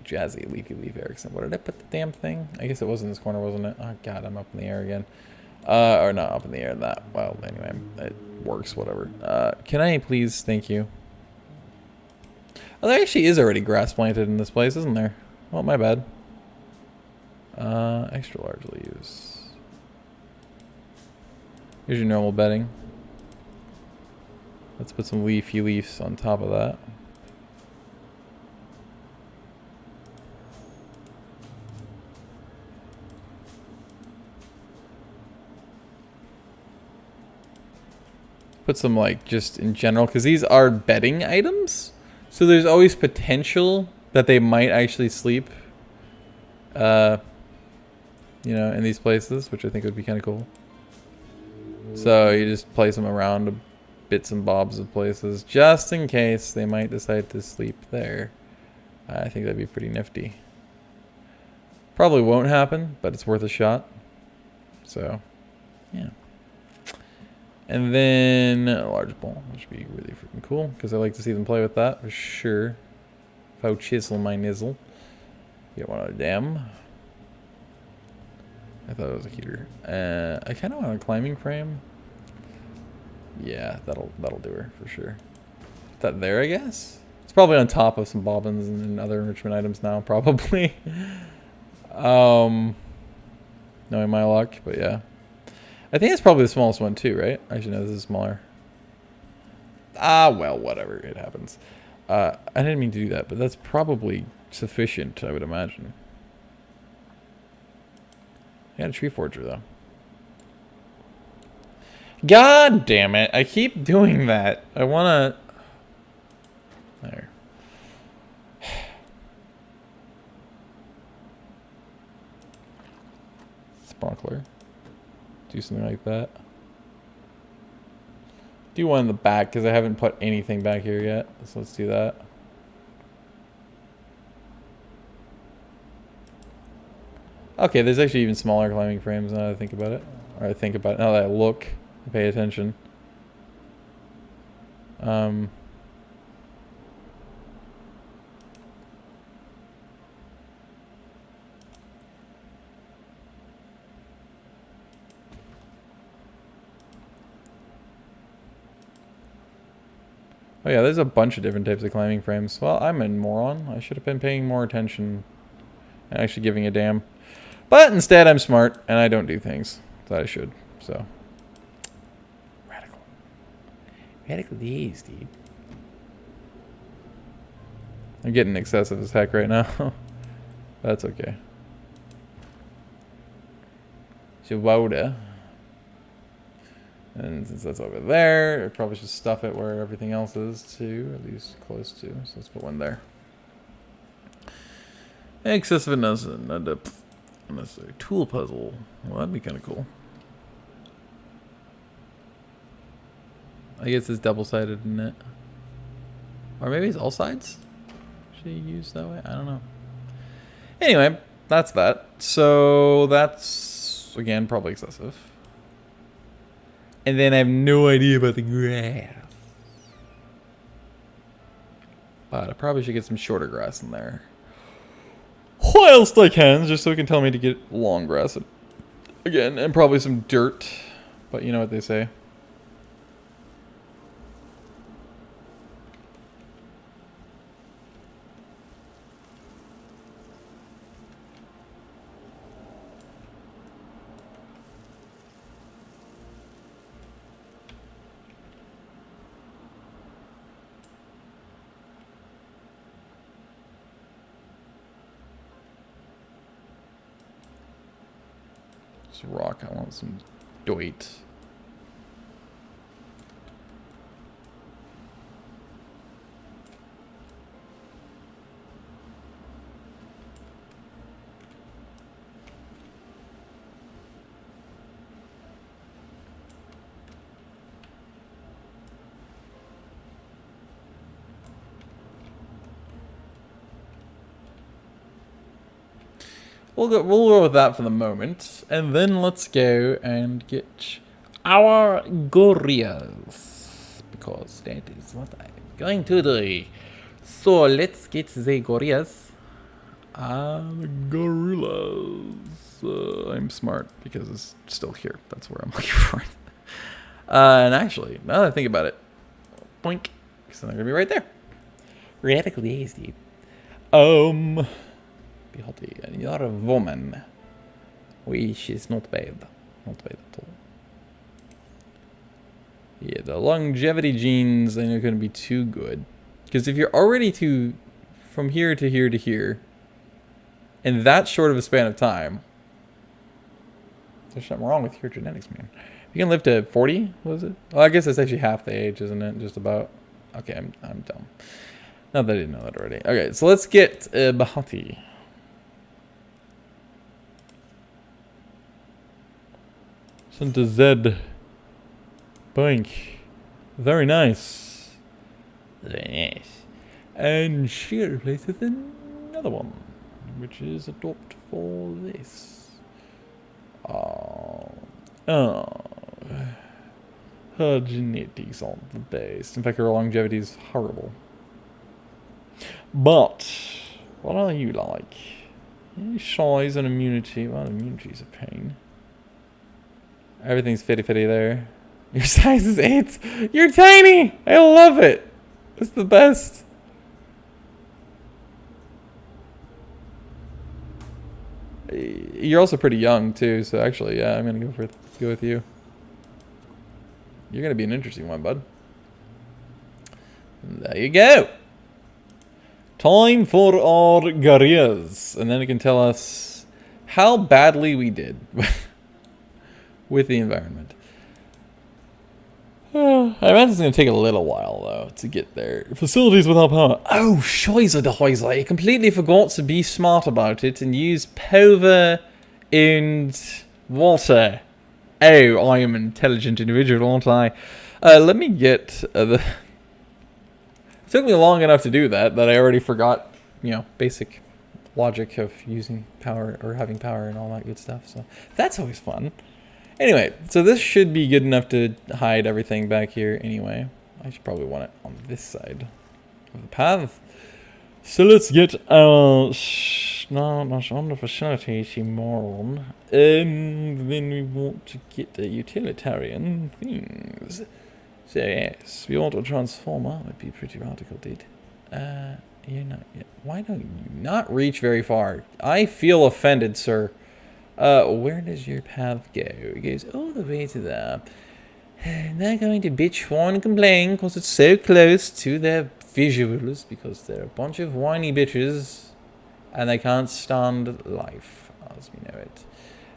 Jazzy Leafy Leaf Erickson. Where did I put the damn thing? I guess it was in this corner, wasn't it? Oh god, I'm up in the air again. Or not up in the air that. Well, anyway, it works, whatever. Can I please? Thank you. Oh, there actually is already grass planted in this place, isn't there? Oh, my bad. Extra large leaves. Here's your normal bedding. Let's put some leafy leaves on top of that. Put some, like, just in general, because these are bedding items. So there's always potential that they might actually sleep, you know, in these places, which I think would be kind of cool. So you just place them around bits and bobs of places, just in case they might decide to sleep there. I think that'd be pretty nifty. Probably won't happen, but it's worth a shot. So, yeah. And then a large ball, which would be really freaking cool, because I like to see them play with that, for sure. If I would chisel my nizzle. Get one of them. I thought it was a heater. I kind of want a climbing frame. Yeah, that'll do her, for sure. Is that there, I guess? It's probably on top of some bobbins and other enrichment items now, probably. Knowing my luck, but yeah. I think it's probably the smallest one too, right? Actually, no, this is smaller. Ah, well, whatever. It happens. I didn't mean to do that, but that's probably sufficient, I would imagine. I got a tree forger, though. God damn it. I keep doing that. I want to... There. Sparkler. Do something like that. Do one in the back because I haven't put anything back here yet. So let's do that. Okay, there's actually even smaller climbing frames now that I think about it. Or I think about it now that I look and pay attention. Oh yeah, there's a bunch of different types of climbing frames. Well, I'm a moron. I should have been paying more attention and actually giving a damn. But instead, I'm smart and I don't do things that I should. So, radical days, dude. I'm getting excessive as heck right now. That's okay. So, Woda. And since that's over there, I probably should stuff it where everything else is too, at least close to. So let's put one there. Excessive unnecessary tool puzzle. Well, that'd be kind of cool. I guess it's double-sided, isn't it? Or maybe it's all sides? Should you use that way? I don't know. Anyway, that's that. So that's, again, probably excessive. And then I have no idea about the grass. But I probably should get some shorter grass in there. Whilst I can, just so it can tell me to get long grass again. And probably some dirt. But you know what they say. Rock, I want some doit. We'll go with that for the moment, and then let's go and get our gorillas, because that is what I'm going to do. So let's get the gorillas. Gorillas. I'm smart because it's still here. That's where I'm looking for it. And actually, now that I think about it, boink, because they're gonna be right there. Radically easy. Behalty, and you're a woman. Which is not bad. Not bad at all. Yeah, the longevity genes I know couldn't be too good. Because if you're already from here to here to here, in that short of a span of time, there's something wrong with your genetics, man. You can live to 40, was it? Well, I guess that's actually half the age, isn't it? Just about. Okay, I'm dumb. Not that I didn't know that already. Okay, so let's get Bahati. Sent to Zed. Bank. Very nice. Very nice. And she replaces another one, which is adopt for this. Her genetics aren't the best. In fact, her longevity is horrible. But what are you like? Size and immunity. Well, immunity's a pain. Everything's fitty-fitty there. Your size is 8. You're tiny! I love it! It's the best. You're also pretty young, too, so actually, yeah, I'm gonna go with you. You're gonna be an interesting one, bud. There you go! Time for our gorillas. And then it can tell us how badly we did with the environment. I imagine it's going to take a little while, though, to get there. Facilities without power. Oh, Scheiße de Häuser. I completely forgot to be smart about it and use power and water. Oh, I am an intelligent individual, aren't I? Let me get the... It took me long enough to do that I already forgot, you know, basic logic of using power or having power and all that good stuff. So that's always fun. Anyway, so this should be good enough to hide everything back here anyway. I should probably want it on this side of the path. So let's get our... No, not on the facilities, you moron. And then we want to get the utilitarian things. So yes, we want a transformer. Would be pretty radical, dude. You're not yet. Why don't you not reach very far? I feel offended, sir. Where does your path go? It goes all the way to there. They're going to bitch, whine, and complain because it's so close to their visuals, because they're a bunch of whiny bitches and they can't stand life as we know it.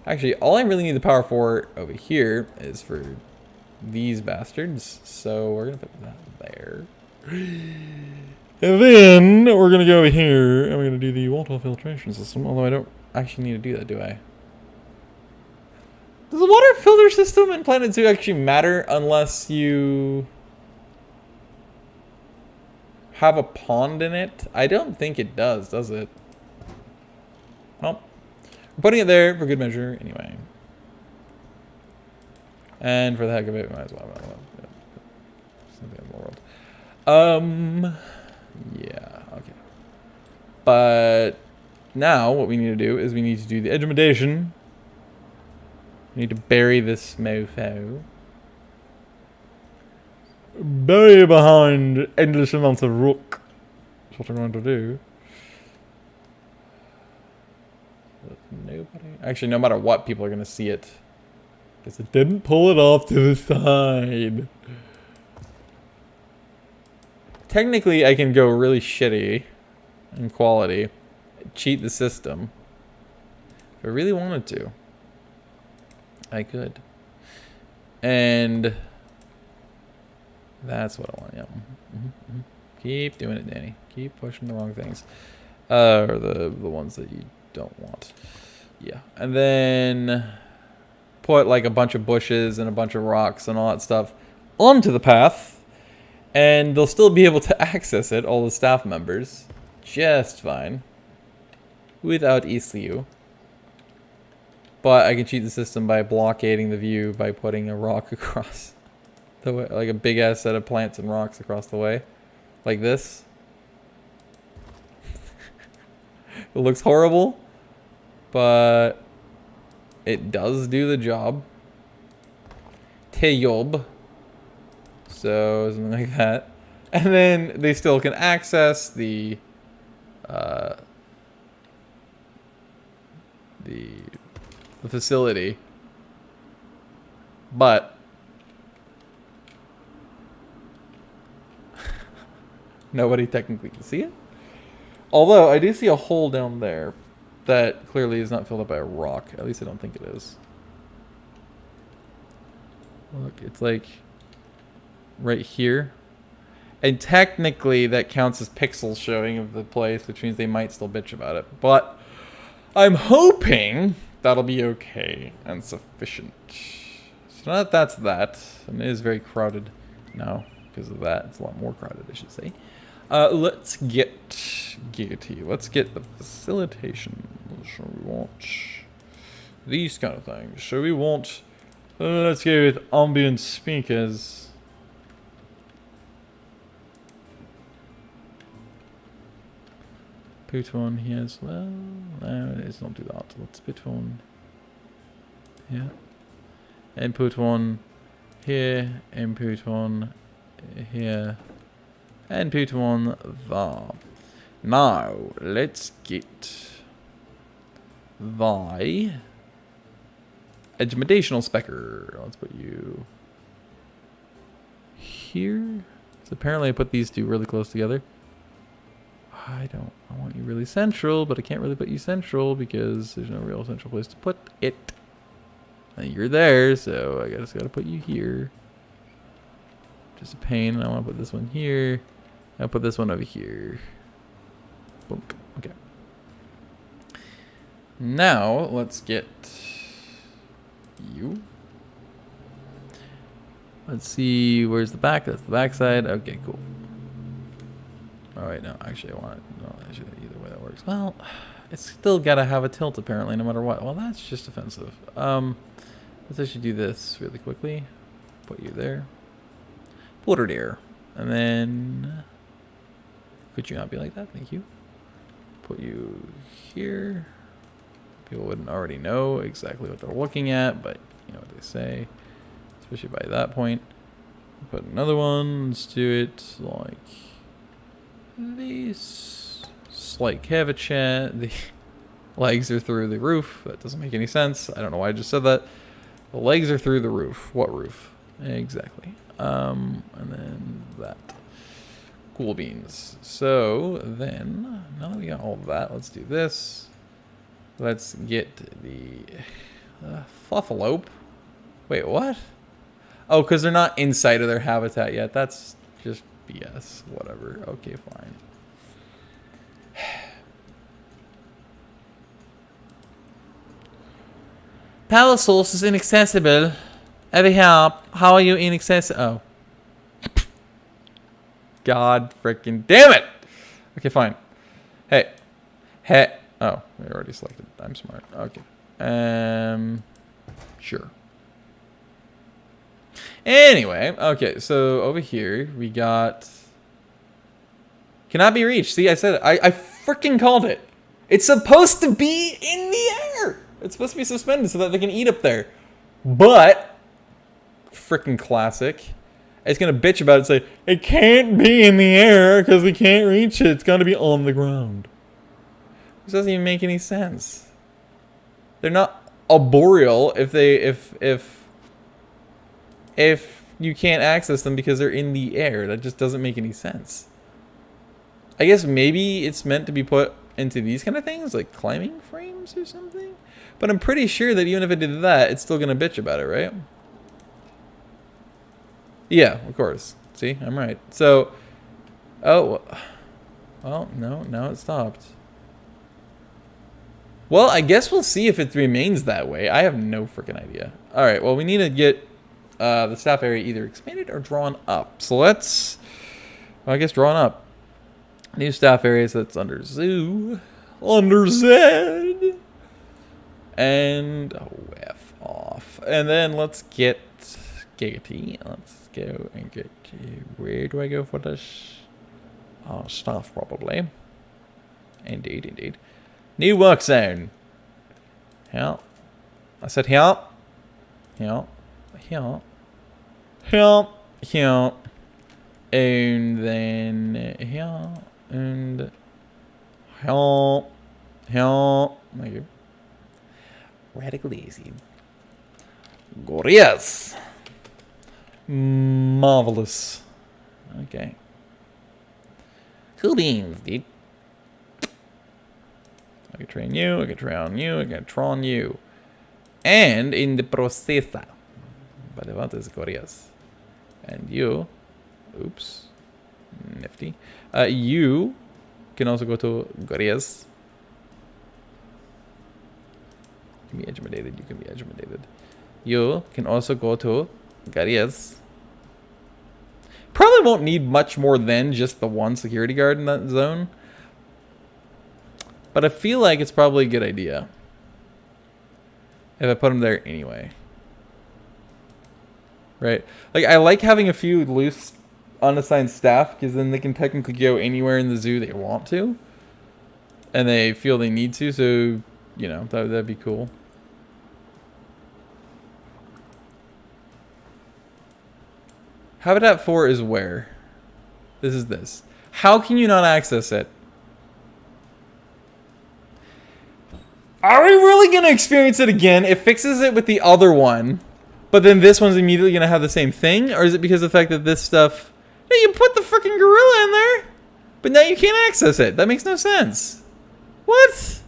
Actually, all I really need the power for over here is for these bastards. So we're gonna put that there. And then we're gonna go over here and we're gonna do the water filtration system. Although I don't actually need to do that, do I? Does the water filter system in Planet Zoo actually matter unless you have a pond in it? I don't think it does it? Well, we're putting it there for good measure anyway. And for the heck of it, we might as well. Something in the world. Yeah, okay. But now what we need to do is we need to do the edgementation. We need to bury this mofo. Bury behind endless amounts of rock. That's what I'm going to do. Nobody. Actually, no matter what, people are going to see it. Because it didn't pull it off to the side. Technically, I can go really shitty in quality. Cheat the system. If I really wanted to. I could. And that's what I want. Yeah. Keep doing it, Danny. Keep pushing the wrong things. Or the ones that you don't want. Yeah. And then put like a bunch of bushes and a bunch of rocks and all that stuff onto the path. And they'll still be able to access it, all the staff members. Just fine. Without issue. But I can cheat the system by blockading the view by putting a rock across the way, like a big ass set of plants and rocks across the way. Like this. It looks horrible, but it does do the job. Teyob. So something like that. And then they still can access the facility, but nobody technically can see it. Although I do see a hole down there that clearly is not filled up by a rock. At least I don't think it is. Look, it's like right here. And technically that counts as pixels showing of the place, which means they might still bitch about it. But I'm hoping that'll be okay and sufficient. So that's that. And it is very crowded now because of that. It's a lot more crowded, I should say. Let's get giggity. Let's get the facilitation. Shall we want these kind of things? Shall we want... let's go with ambient speakers. Put one here as well. No, let's not do that. Let's put one here. And put one here. And put one here. And put one there. Now, let's get the edgementational specker. Let's put you here. So apparently I put these two really close together. I want you really central, but I can't really put you central because there's no real central place to put it. And you're there, so I just gotta put you here. Just a pain. I want to put this one here. I'll put this one over here. Boom. Okay. Now let's get you. Let's see, where's the back? That's the back side. Okay, cool. Oh wait, no, actually I want it. No, actually either way that works. Well, it's still gotta have a tilt apparently, no matter what. Well, that's just offensive. Let's actually do this really quickly. Put you there. Put her there. And then could you not be like that? Thank you. Put you here. People wouldn't already know exactly what they're looking at, but you know what they say. Especially by that point. Put another one. Let's do it like this. Slight curvature. The legs are through the roof. That doesn't make any sense. I don't know why I just said that. The legs are through the roof. What roof? Exactly. And then that. Cool beans. So then, now that we got all of that, let's do this. Let's get the fluffalope. Wait, what? Oh, because they're not inside of their habitat yet. That's just BS. Whatever. Okay, fine. Power source is inaccessible. Every help. How are you inaccessible? Oh. God freaking damn it! Okay, fine. Hey. Hey. Oh, we already selected. I'm smart. Okay. Sure. Anyway, okay, so over here we got cannot be reached. See, I said it. I freaking called it. It's supposed to be in the air. It's supposed to be suspended so that they can eat up there. But freaking classic. It's gonna bitch about it and say it can't be in the air because we can't reach it. It's gonna be on the ground. This doesn't even make any sense. They're not arboreal if you can't access them because they're in the air. That just doesn't make any sense. I guess maybe it's meant to be put into these kind of things, like climbing frames or something. But I'm pretty sure that even if it did that, it's still gonna bitch about it, right? Yeah, of course. See, I'm right. So, oh, well, no, now it stopped. Well, I guess we'll see if it remains that way. I have no freaking idea. All right, well, we need to get the staff area either expanded or drawn up. So let's, well, I guess drawn up. New staff area, so that's under zoo, under Zed, and F off. And then let's get Giggity. Let's go and get, where do I go for this? Staff probably. Indeed, indeed. New work zone. Yeah. I said here. Here. Here. Here. Here. And then here. And here. Here. Thank you. Radical easy. Glorious. Marvelous. Okay. Cool beans, dude. I can train you, I can train you, I can train you. And in the procesa. But I want is glorious. And you, oops, nifty. You can also go to glorious. You can be intimidated, you can be intimidated. You can also go to glorious. Probably won't need much more than just the one security guard in that zone. But I feel like it's probably a good idea if I put him there anyway. Right? Like, I like having a few loose, unassigned staff because then they can technically go anywhere in the zoo they want to. And they feel they need to, so, you know, that'd be cool. Habitat 4 is where? This is this. How can you not access it? Are we really going to experience it again? It fixes it with the other one, but then this one's immediately going to have the same thing? Or is it because of the fact that this stuff... Yeah, you put the freaking gorilla in there, but now you can't access it. That makes no sense. What?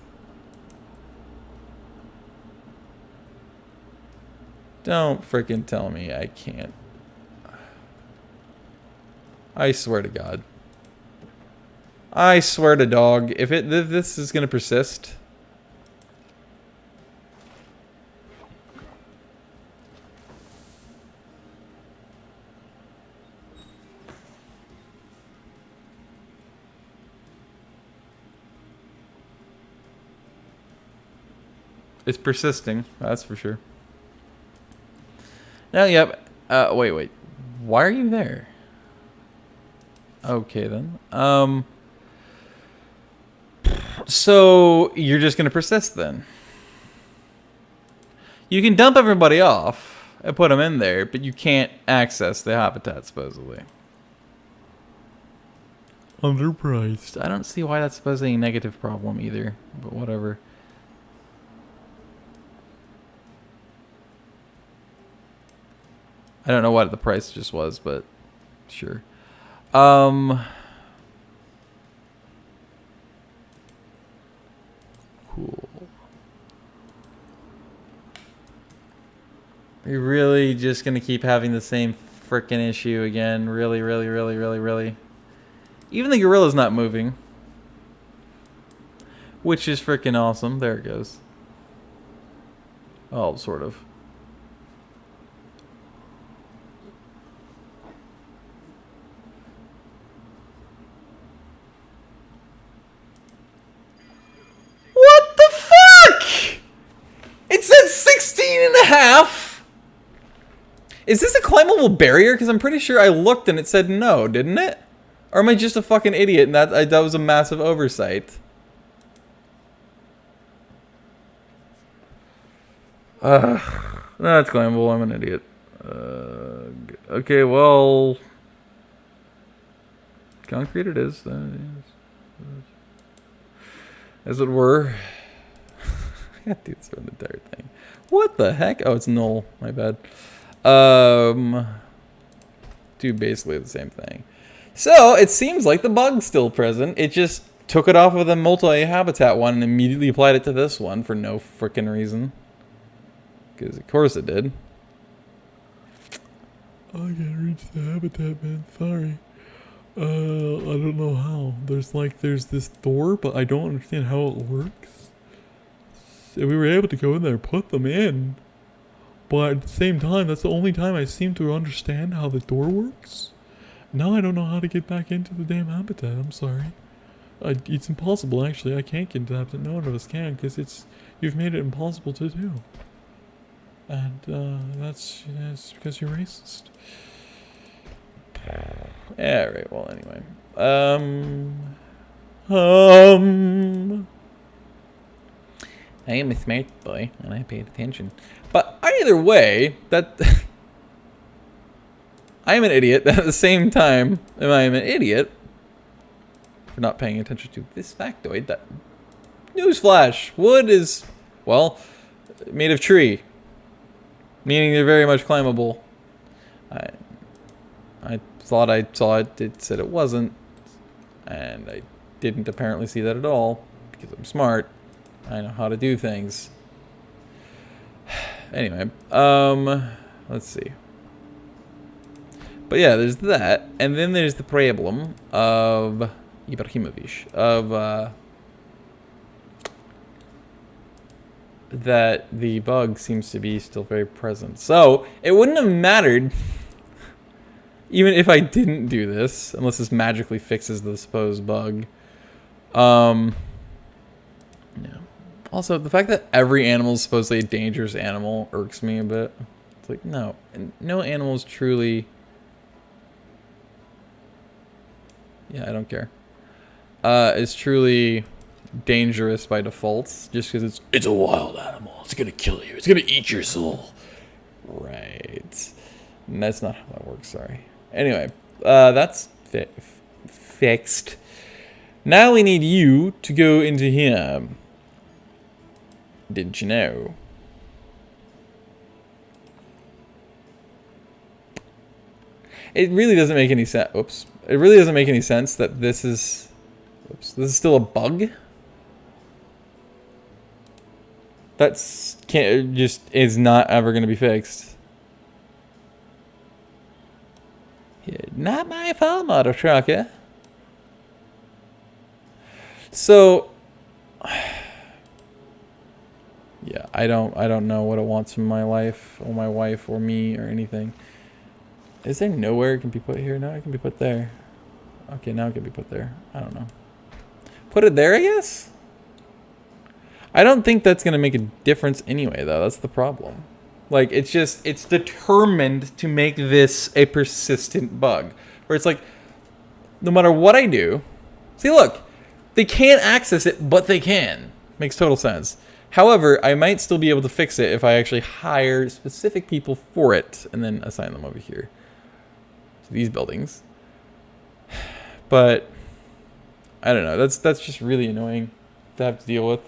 Don't freaking tell me I can't. I swear to God. I swear to dog. If this is going to persist... It's persisting, that's for sure. Now, yep. Wait. Why are you there? Okay, then. So, you're just going to persist, then. You can dump everybody off and put them in there, but you can't access the habitat, supposedly. Underpriced. I don't see why that's supposedly a negative problem, either. But whatever. I don't know what the price just was, but sure. Cool. You're really just gonna keep having the same frickin' issue again. Really, really, really, really, really. Even the gorilla's not moving. Which is frickin' awesome. There it goes. Oh, sort of. What the fuck? It said 16 and a half. Is this a climbable barrier? Because I'm pretty sure I looked and it said no, didn't it? Or am I just a fucking idiot and that was a massive oversight? That's climbable. I'm an idiot. Okay, well... concrete it is. As it were. I got dudes through the entire thing. What the heck? Oh, it's null. My bad. Do basically the same thing. So, it seems like the bug's still present. It just took it off of the multi-habitat one and immediately applied it to this one for no frickin' reason. Because of course it did. I can't reach the habitat, man. Sorry. I don't know how. There's this door, but I don't understand how it works. So we were able to go in there and put them in. But at the same time, that's the only time I seem to understand how the door works. Now I don't know how to get back into the damn habitat. I'm sorry. It's impossible, actually. I can't get into the habitat. No one of us can, because you've made it impossible to do. And that's because you're racist. Yeah, right. Well, anyway. I am a smart boy, and I paid attention. But either way, that I am an idiot. At the same time, I am an idiot for not paying attention to this factoid. That newsflash: wood is, well, made of tree. Meaning they're very much climbable. I thought I saw it. It said it wasn't. And I didn't apparently see that at all. Because I'm smart. I know how to do things. Anyway. Let's see. But yeah, there's that. And then there's the problem of Ibrahimovic. Of, that the bug seems to be still very present. So, it wouldn't have mattered even if I didn't do this, unless this magically fixes the supposed bug. Yeah. Also, the fact that every animal is supposedly a dangerous animal irks me a bit. It's like, no. No animal is truly... yeah, I don't care. Is truly... dangerous by default, just because it's a wild animal. It's gonna kill you. It's gonna eat your soul. Right. And that's not how that works. Sorry. Anyway, that's fixed. Now we need you to go into here. Didn't you know? It really doesn't make any sense. Oops. It really doesn't make any sense that this is. Oops. This is still a bug. That's just is not ever going to be fixed. Yeah, not my fault, mother trucker. So, yeah, I don't know what it wants from my life or my wife or me or anything. Is there nowhere it can be put here? No, it can be put there. Okay, now it can be put there. I don't know. Put it there, I guess? I don't think that's going to make a difference anyway, though. That's the problem. Like, it's determined to make this a persistent bug. Where it's like, no matter what I do... see, look. They can't access it, but they can. Makes total sense. However, I might still be able to fix it if I actually hire specific people for it. And then assign them over here. To these buildings. But... I don't know. That's just really annoying to have to deal with.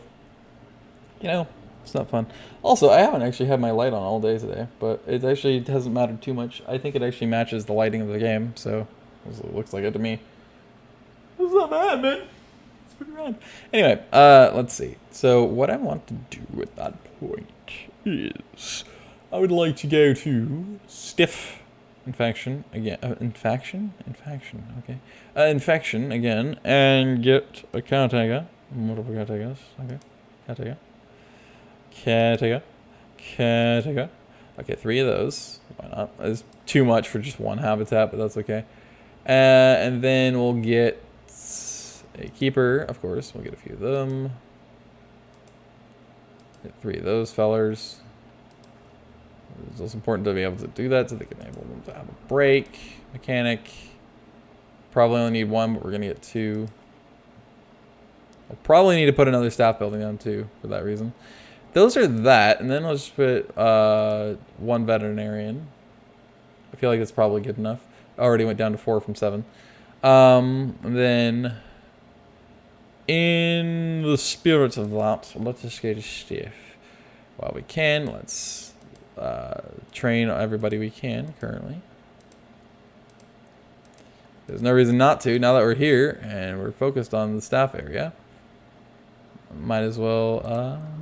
You know, it's not fun. Also, I haven't actually had my light on all day today, but it actually hasn't mattered too much. I think it actually matches the lighting of the game, so it looks like it to me. It's not bad, man. It's pretty rad. Anyway, let's see. So what I want to do at that point is I would like to go to stiff infection again. Infection? Okay. Infection again, and get a caretaker. Multiple caretakers. Okay. Caretaker. Okay, 3 of those. Why not? It's too much for just one habitat, but that's okay. And then we'll get a keeper, of course. We'll get a few of them. Get 3 of those fellers. It's also important to be able to do that so they can enable them to have a break. Mechanic. Probably only need 1, but we're going to get 2. I'll probably need to put another staff building on too for that reason. Those are that, and then I'll just put 1 veterinarian. I feel like that's probably good enough. I already went down to 4 from 7. And then, in the spirit of that, let's just go to stiff. While we can, let's train everybody we can currently. There's no reason not to now that we're here and we're focused on the staff area. Might as well,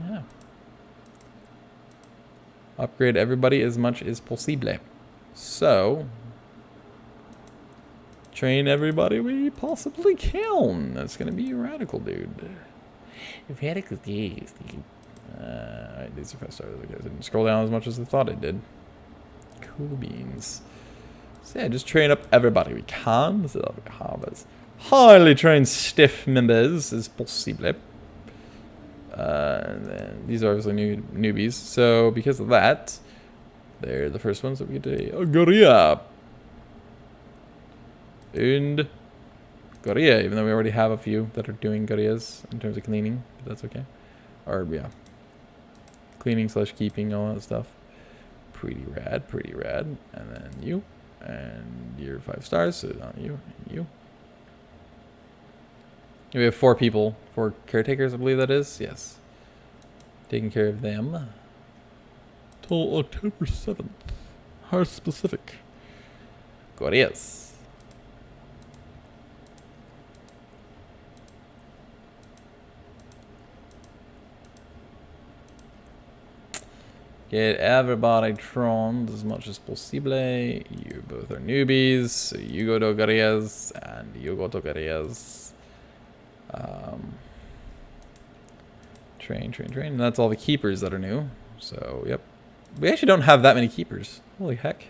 yeah. Upgrade everybody as much as possible. So, train everybody we possibly can. That's gonna be radical, dude. Radical, yes. Alright, these are fast starters. I didn't scroll down as much as I thought it did. Cool beans. So yeah, just train up everybody we can so that we have as highly trained stiff members as possible. And then these are obviously newbies. So because of that, they're the first ones that we get to Goria. And Goria, even though we already have a few that are doing Gorias in terms of cleaning, but that's okay. Or yeah. Cleaning / keeping, all that stuff. Pretty rad. And then you. And you're 5 stars, so not you, and you. We have 4 people, 4 caretakers, I believe that is. Yes. Taking care of them. Till October 7th. How specific. Glorious. Get everybody troned as much as possible. You both are newbies, so you go to Garias and you go to Garias. Train. And that's all the keepers that are new. So, yep. We actually don't have that many keepers. Holy heck.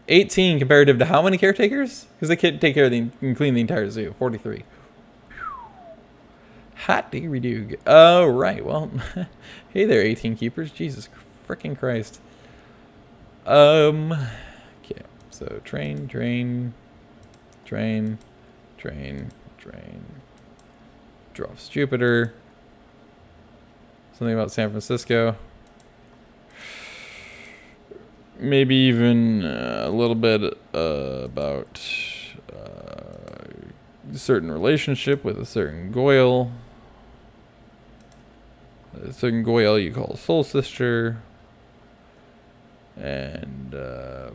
18 comparative to how many caretakers? Because they can take care of and clean the entire zoo. 43. Hot diggity doog. Oh, right. Well, hey there, 18 keepers. Jesus freaking Christ. Okay. So train. Drops Jupiter. Something about San Francisco. Maybe even a little bit about a certain relationship with a certain Goyle. A certain Goyle you call soul sister. And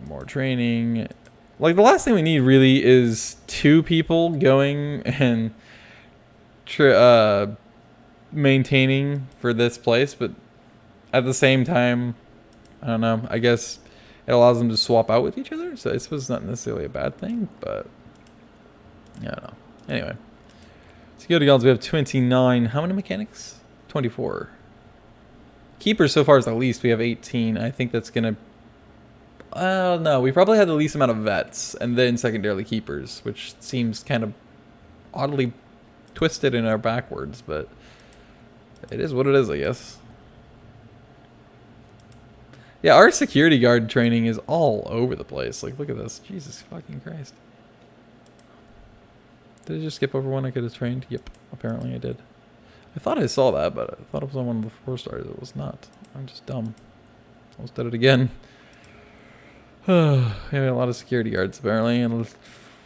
more training. Like, the last thing we need really is 2 people going and maintaining for this place, but at the same time, I don't know, I guess it allows them to swap out with each other, so I suppose it's not necessarily a bad thing, but I don't know. Anyway, security guards, we have 29. How many mechanics? 24. Keepers so far is the least. We have 18. I think that's gonna, no, we probably had the least amount of vets, and then secondarily keepers, which seems kind of oddly twisted in our backwards, but it is what it is, I guess. Yeah, our security guard training is all over the place. Like, look at this. Jesus fucking Christ. Did I just skip over one I could have trained? Yep, apparently I did. I thought I saw that, but I thought it was on one of the 4 stars. It was not. I'm just dumb. Almost did it again. We have a lot of security guards, apparently, and a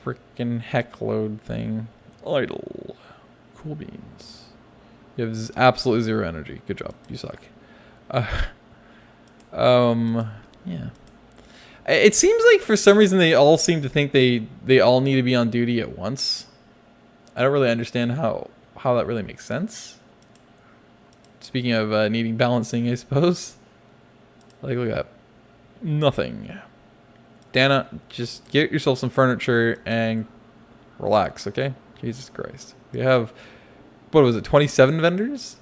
freaking heck load thing. Idle. Cool beans. You have absolutely 0 energy. Good job. You suck. Yeah. It seems like for some reason they all seem to think they all need to be on duty at once. I don't really understand how that really makes sense. Speaking of needing balancing, I suppose. Like, look at that. Nothing. Dana, just get yourself some furniture and relax, okay? Jesus Christ. We have, what was it, 27 vendors?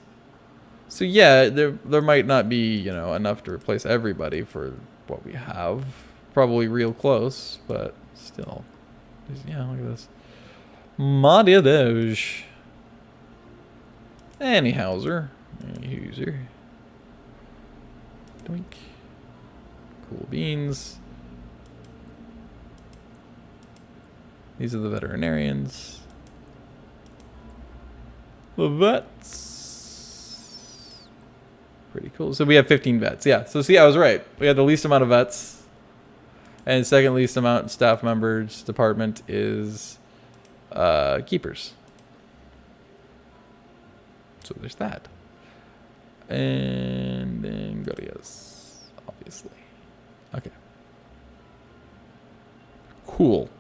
So yeah, there might not be, you know, enough to replace everybody for what we have. Probably real close, but still. Yeah, look at this. Madia Doge. Anyhowser. User. Doink. Cool beans. These are the veterinarians. The vets. Pretty cool. So we have 15 vets. Yeah, so see, I was right. We had the least amount of vets. And second least amount staff members department is keepers. So there's that. And then Gorias, obviously. Okay. Cool.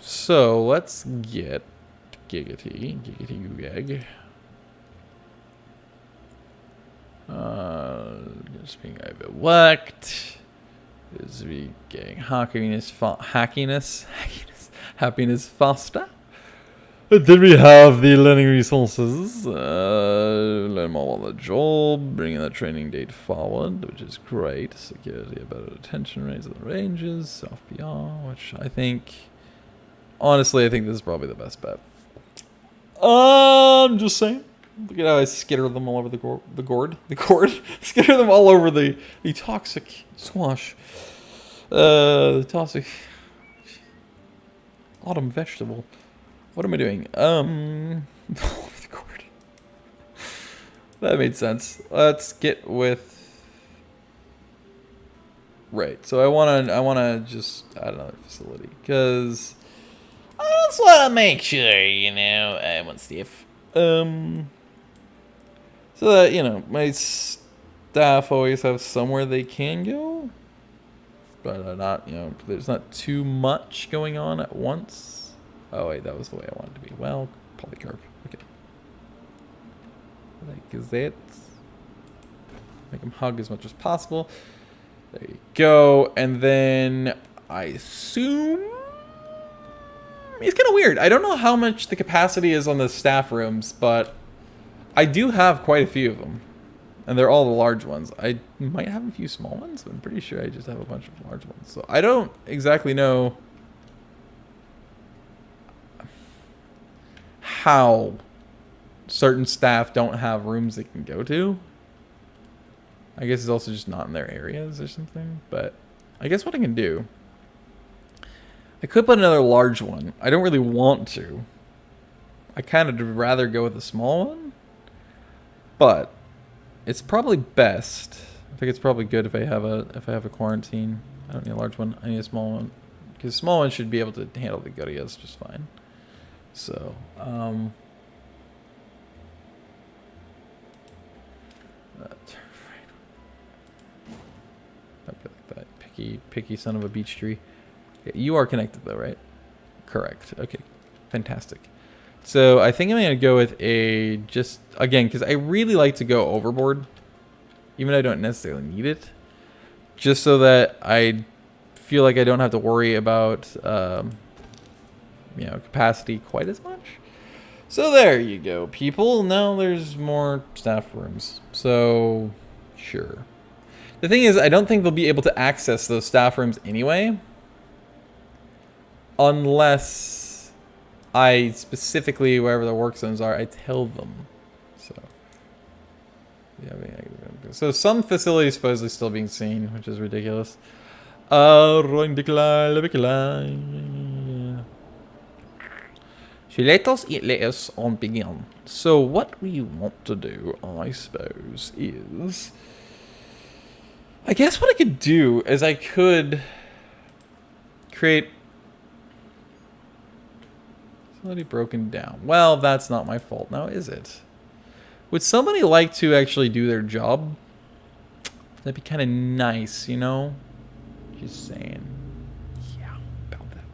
So let's get Giggity Googag. Just being overworked. Is we getting happiness faster. Then we have the learning resources. Learn more on the job, bringing the training date forward, which is great. Security, better retention rates of the ranges, soft PR, which I think, honestly, I think this is probably the best bet. I'm just saying. Look at how I skitter them all over the gourd. Skitter them all over the toxic squash. The toxic autumn vegetable. What am I doing? All over the gourd. That made sense. Let's get with. Right. So I wanna just add another facility because I just wanna make sure, you know, I want Steve. So that, you know, my staff always have somewhere they can go. But not, you know, there's not too much going on at once. Oh, wait, that was the way I wanted to be. Well, Polycarp. Okay. Like, is that? Make him hug as much as possible. There you go. And then I assume it's kind of weird. I don't know how much the capacity is on the staff rooms, but I do have quite a few of them. And they're all the large ones. I might have a few small ones, but I'm pretty sure I just have a bunch of large ones. So I don't exactly know how certain staff don't have rooms they can go to. I guess it's also just not in their areas or something. But I guess what I can do, I could put another large one. I don't really want to. I kind of would rather go with a small one. But it's probably best. I think it's probably good if I have a quarantine. I don't need a large one. I need a small one because a small one should be able to handle the goodies just fine. So, that picky son of a beech tree. Yeah, you are connected though, right? Correct. Okay, fantastic. So I think I'm going to go with a, just, again, because I really like to go overboard, even though I don't necessarily need it, just so that I feel like I don't have to worry about, you know, capacity quite as much. So there you go, people. Now there's more staff rooms. So, sure. The thing is, I don't think they'll be able to access those staff rooms anyway, unless I specifically, wherever the work zones are, I tell them. So, yeah, so some facilities supposedly still being seen, which is ridiculous. So let us begin. So what we want to do, I suppose, is, I guess what I could do is I could create facility broken down. Well, that's not my fault now, is it? Would somebody like to actually do their job? That'd be kind of nice, you know? Just saying. Yeah, about that.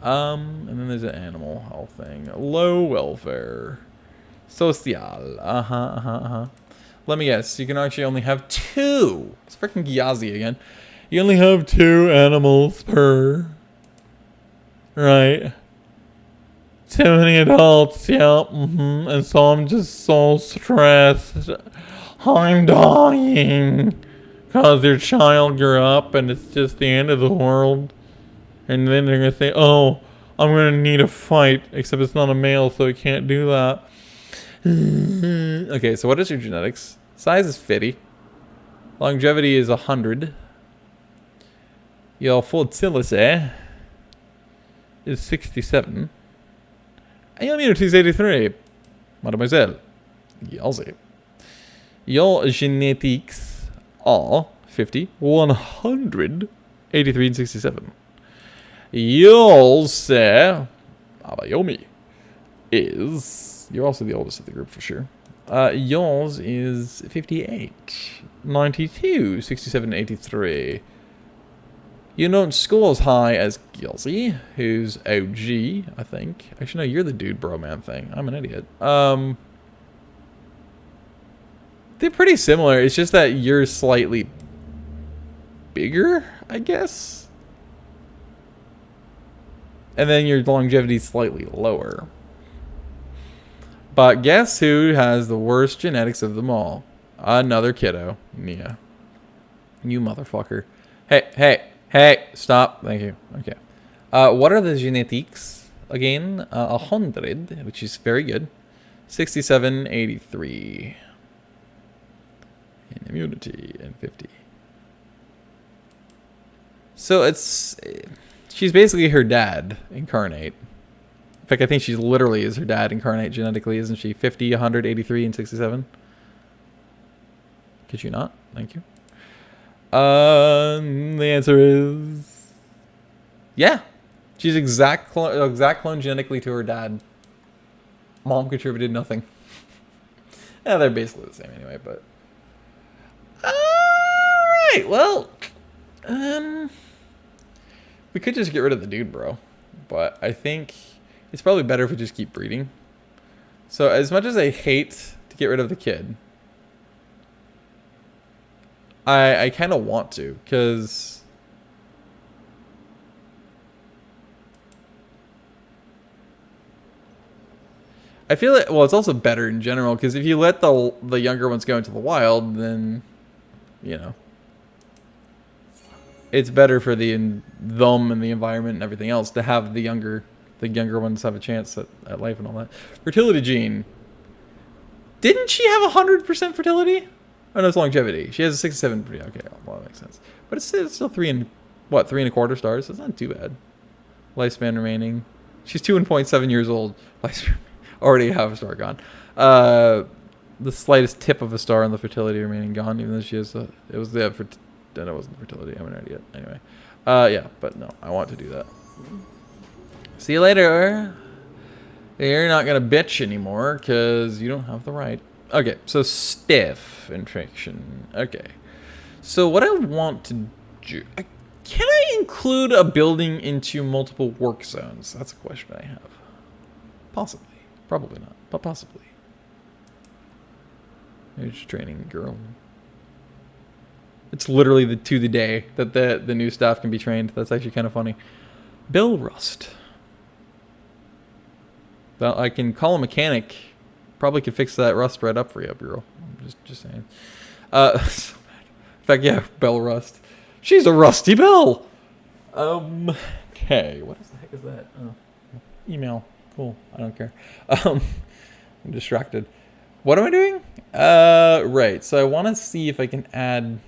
And then there's an animal health thing. Low welfare. Social. Let me guess. You can actually only have 2. It's freaking Gyazi again. You only have 2 animals per. Right. Too many adults, yep. And so I'm just so stressed. I'm dying. Because your child grew up and it's just the end of the world. And then they're going to say, oh, I'm going to need a fight. Except it's not a male, so it can't do that. Okay, so what is your genetics? Size is 50. Longevity is 100. Your fertility is 67. And your immunity is 83. Mademoiselle. Yalzi. Your genetics are 50, 100, 83, and 67. Yalzi, Abayomi, is... You're also the oldest of the group for sure. Yours is 58, 92, 67, 83. You don't score as high as Gilsey, who's OG, I think. Actually, no, you're the dude bro man thing. I'm an idiot. They're pretty similar. It's just that you're slightly bigger, I guess. And then your longevity is slightly lower. But guess who has the worst genetics of them all? Another kiddo. Mia. You motherfucker. Hey, stop. Thank you. Okay. What are the genetics? Again, 100, which is very good. 67, 83. And immunity, and 50. So it's... She's basically her dad incarnate. In fact, I think she literally is her dad incarnate genetically, isn't she? 50, 100, 83, and 67. Could you not? Thank you. The answer is... Yeah. She's exact clone genetically to her dad. Mom contributed nothing. Yeah, they're basically the same anyway, but... Alright, well... we could just get rid of the dude, bro. But I think it's probably better if we just keep breeding. So as much as I hate to get rid of the kid, I kind of want to, because I feel like, well, it's also better in general, because if you let the younger ones go into the wild, then, you know, it's better for them and the environment and everything else to have the younger ones have a chance at life and all that. Fertility gene. Didn't she have 100% fertility? Oh, no, it's longevity. She has a 67. Okay, well, that makes sense. But it's still 3 1/4 stars. So it's not too bad. Lifespan remaining. She's 2.7 years old. Lifespan already half a star gone. The slightest tip of a star on the fertility remaining gone, even though she has it was the then it wasn't fertility. I'm an idiot. Anyway. Yeah, but no, I want to do that. See you later. You're not gonna bitch anymore because you don't have the right. Okay, so stiff infection. Okay, so what I want to do, can I include a building into multiple work zones? That's a question I have. Possibly, probably not, but possibly. There's training girl. It's literally to the day that the new staff can be trained. That's actually kind of funny. Bill Rust. Well, I can call a mechanic. Probably could fix that rust right up for you, girl. I'm just saying. So bad. In fact, yeah, Bell Rust. She's a rusty bell. Okay, what the heck is that? Oh, email. Cool. I don't care. I'm distracted. What am I doing? Right. So I want to see if I can add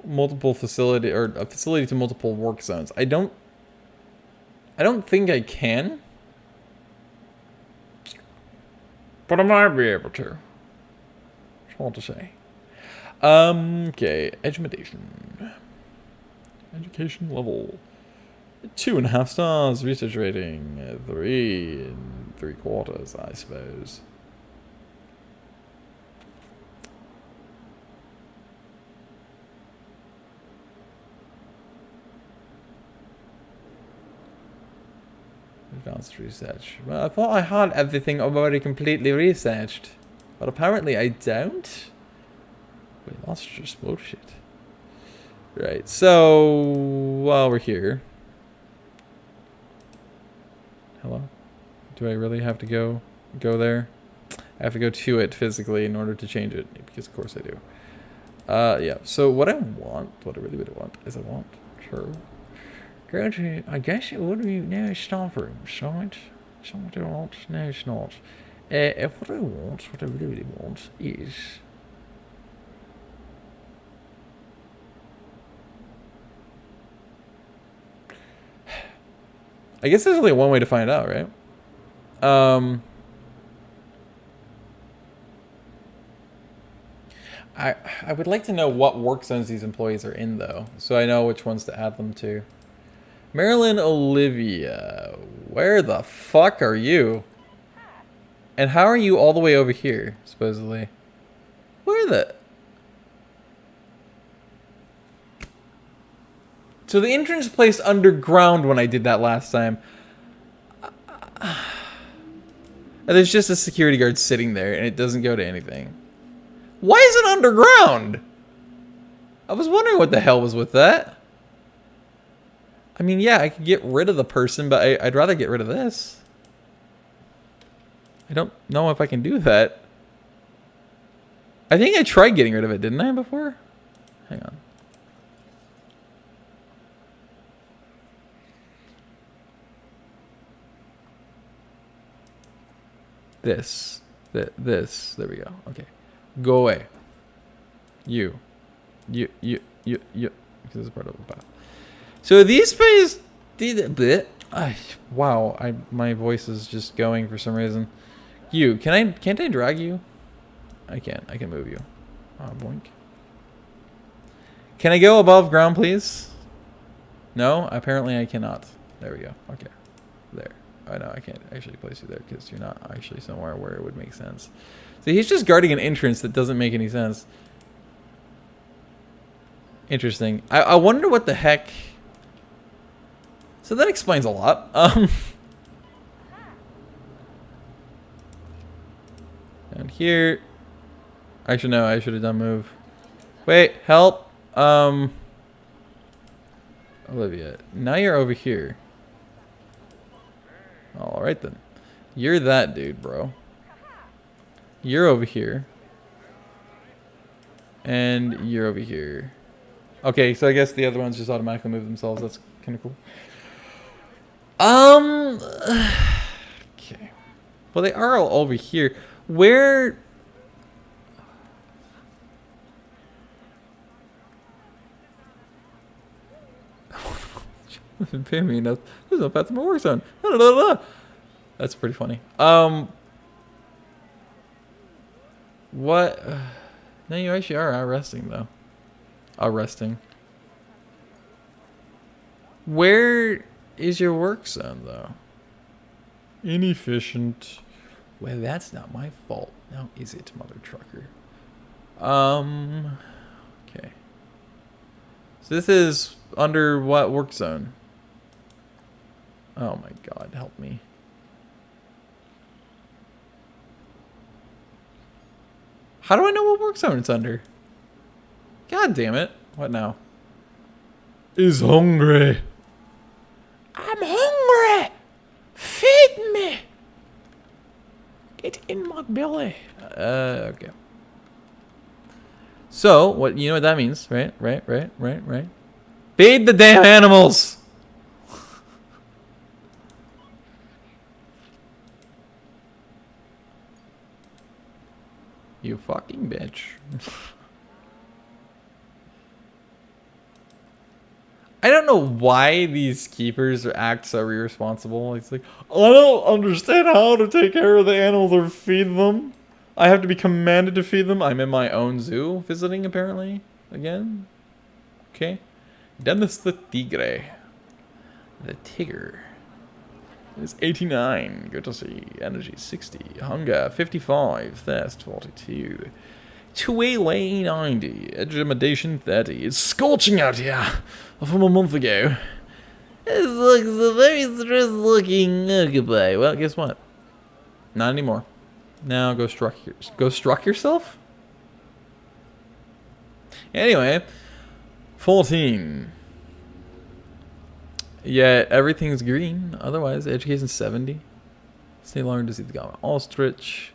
multiple facility or a facility to multiple work zones. I don't think I can. But I might be able to. It's hard to say. Okay, education. Education level 2.5 stars. Research rating 3 3/4, I suppose. Advanced research. Well, I thought I had everything already completely researched. But apparently I don't. Wait, that's just bullshit. Right, so while we're here. Hello? Do I really have to go there? I have to go to it physically in order to change it, because of course I do. Yeah, so what I really want is sure. Go to, I guess it would be, no, staff room, right? It's not what I want, no it's not. What I really want is... I guess there's only one way to find out, right? I would like to know what work zones these employees are in, though, so I know which ones to add them to. Marilyn Olivia, where the fuck are you? And how are you all the way over here, supposedly? Where the... So the entrance placed underground when I did that last time. And there's just a security guard sitting there, and it doesn't go to anything. Why is it underground? I was wondering what the hell was with that. I mean, yeah, I could get rid of the person, but I'd rather get rid of this. I don't know if I can do that. I think I tried getting rid of it, didn't I, before? Hang on. This. There we go. Okay. Go away. You. Because it's part of the path. So these spaces... Wow, my voice is just going for some reason. You, can't I drag you? I can move you. Oh, boink. Can I go above ground, please? No? Apparently I cannot. There we go. Okay. There. Oh, no, I can't actually place you there because you're not actually somewhere where it would make sense. So he's just guarding an entrance that doesn't make any sense. Interesting. I wonder what the heck... So that explains a lot. And here... Actually, no, I should have done move. Wait, help. Olivia, now you're over here. Alright then. You're that dude, bro. You're over here. And you're over here. Okay, so I guess the other ones just automatically move themselves. That's kind of cool. Okay. Well, they are all over here. Where... Pay me enough. There's no path to my work zone. That's pretty funny. What? No, you actually are arresting though. Arresting. Where is your work zone though? Inefficient. Well, that's not my fault. Now is it, mother trucker? Okay. So this is under what work zone? Oh my god, help me. How do I know what work zone it's under? God damn it. What now? Is hungry. I'm hungry. Feed me. Get in my belly. Okay. So, what you know what that means, right? Right. Feed the damn animals. You fucking bitch. I don't know why these keepers act so irresponsible. It's like, I don't understand how to take care of the animals or feed them. I have to be commanded to feed them. I'm in my own zoo visiting, apparently. Again. Okay. Dennis the Tigre. The Tigger. Is 89. Good to see. Energy 60. Hunger 55. Thirst 42. Tway 90. Intimidation 30. It's scorching out here from a month ago. This looks a very stressed looking. Goodbye. Well, guess what? Not anymore. Now go struck yourself? Anyway, 14. Yeah, everything's green. Otherwise, education 70. Stay longer to see the Gamma Ostrich.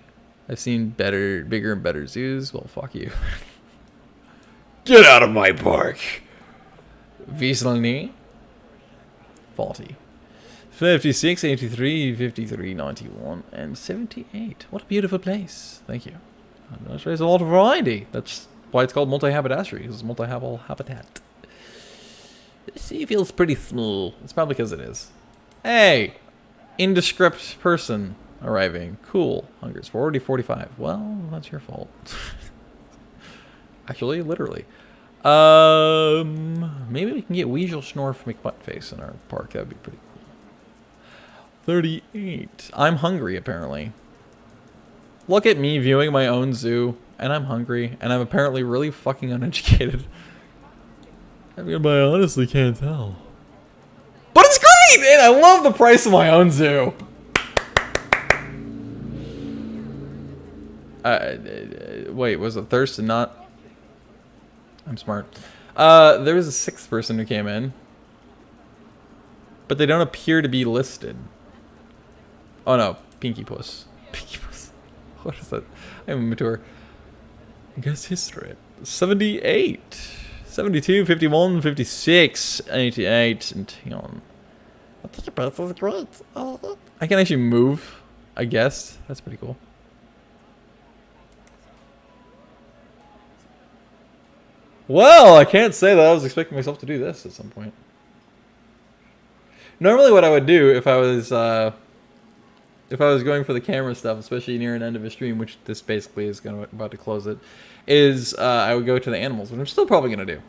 I've seen bigger and better zoos. Well, fuck you. Get out of my park. Wieselny. Faulty. 56, 83, 53, 91, and 78. What a beautiful place. Thank you. There's a lot of variety. That's why it's called multi-habitatory. It's multi-habitat. The sea feels pretty smooth. It's probably because it is. Hey! Indescript person arriving. Cool. Hunger's 40, 45. Well, that's your fault. Actually, literally. Maybe we can get Weasel Schnorf McButtface in our park. That would be pretty cool. 38. I'm hungry, apparently. Look at me viewing my own zoo, and I'm hungry, and I'm apparently really fucking uneducated. I mean, I honestly can't tell. But it's great! And I love the price of my own zoo. Wait, was it thirst and not... I'm smart. There was a sixth person who came in. But they don't appear to be listed. Oh no, Pinky Puss. Pinky Puss. What is that? I'm mature. Guess history. 78. 72, 51, 56, 88, and 10. I think your birth was great. I can actually move, I guess. That's pretty cool. Well, I can't say that I was expecting myself to do this at some point. Normally what I would do if I was going for the camera stuff, especially near an end of a stream, which this basically is about to close it, is I would go to the animals, which I'm still probably going to do.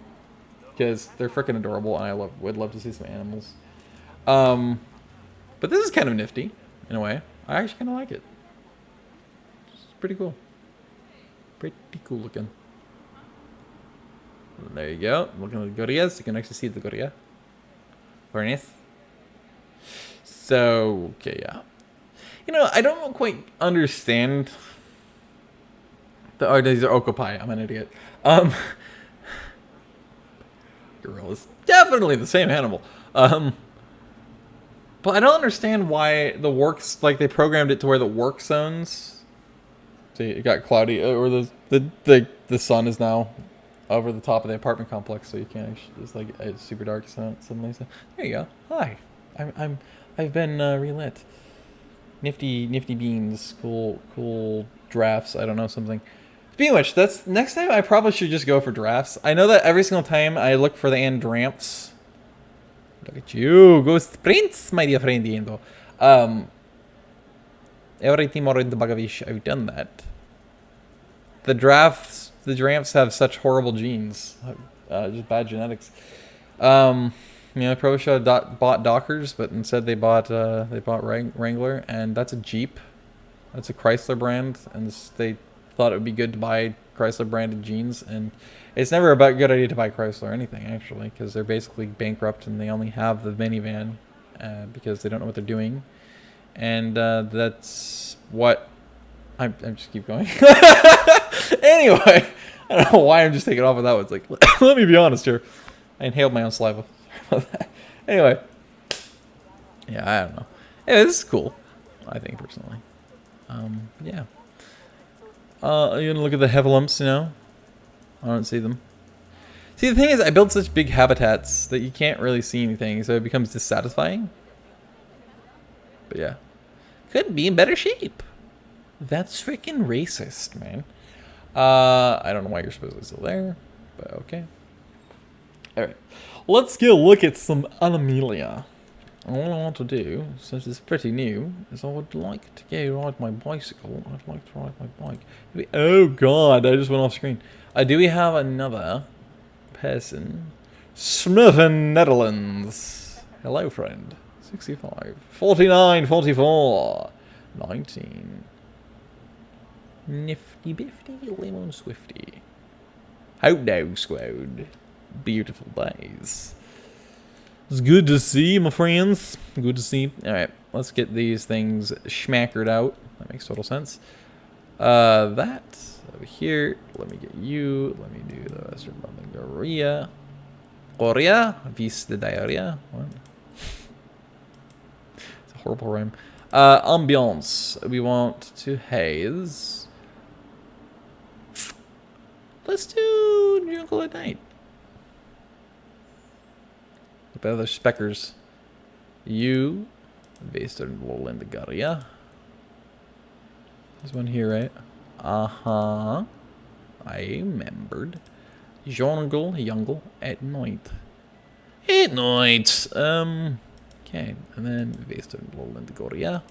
Because they're freaking adorable, and I would love to see some animals. But this is kind of nifty, in a way. I actually kind of like it. It's pretty cool. Pretty cool looking. And there you go. Looking at the gorillas. You can actually see the gorilla. Very nice. So, okay, yeah. You know, I don't quite understand. These are okapi. I'm an idiot. Gorillas. Definitely the same animal. But I don't understand why the works, like they programmed it to where the work zones. See, it got cloudy, or the sun is now over the top of the apartment complex, so you can't actually, it's like it's super dark suddenly. So there you go. Hi, I've been relit. Nifty beans, cool drafts. I don't know, something. Speaking of which, that's next time I probably should just go for drafts. I know that every single time I look for the andramps. Look at you, go sprints, my dear friend Indo. Every team already the Bagavish, I've done that. The drafts have such horrible genes, just bad genetics. You know, I probably should have bought Dockers, but instead they bought Wrangler, and that's a Jeep. That's a Chrysler brand, and they thought it would be good to buy Chrysler branded jeans, and it's never a good idea to buy Chrysler or anything, actually, because they're basically bankrupt and they only have the minivan because they don't know what they're doing, and that's what I'm just keep going. Anyway, I don't know why I'm just taking off with that one. It's like, let me be honest here. I inhaled my own saliva. Anyway, yeah, I don't know. Yeah, this is cool, I think, personally. Yeah. You gonna look at the heffalumps, you know? I don't see them. See, the thing is, I built such big habitats that you can't really see anything, so it becomes dissatisfying. But yeah. Could be in better shape. That's freaking racist, man. I don't know why you're supposedly still there, but okay. Alright. Let's go look at some Animalia. All I want to do, since it's pretty new, is I would like to go ride my bicycle. I'd like to ride my bike. Oh god, I just went off screen. Do we have another person? Smith in Netherlands. Hello, friend. 65. 49, 44. 19. Nifty Bifty Lemon Swifty. Hot Dog Squad. Beautiful days. It's good to see, my friends. Good to see. Alright, let's get these things schmackered out. That makes total sense. That over here. Let me get you. Let me do the Western London Goria. Goria? Vis de diarrhea? What? It's a horrible rhyme. Ambiance. We want to haze. Let's do Jungle at Night. The other speckers. You. Western Lowland Goria. There's one here, right? Uh-huh. I remembered. Jungle at night. At night. Okay. And then Western Lowland Goria.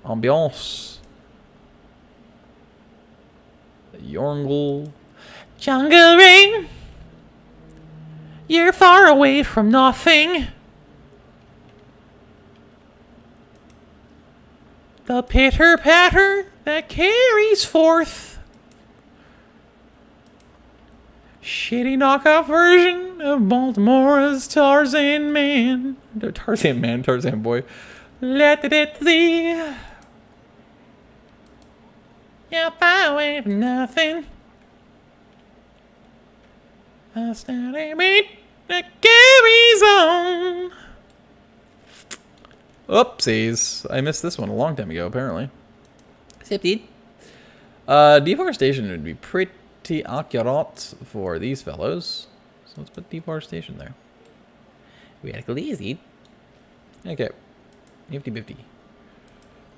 Ambiance. Jungle. Jungle ring. You're far away from nothing. The pitter-patter that carries forth. Shitty knockoff version of Baltimore's Tarzan Man. Tarzan Boy. Let it thee. You're far away from nothing. A steady beat that carries on. Oopsies. I missed this one a long time ago, apparently. Except deforestation would be pretty accurate for these fellows. So let's put deforestation there. Radical easy. Okay. Nifty-bifty.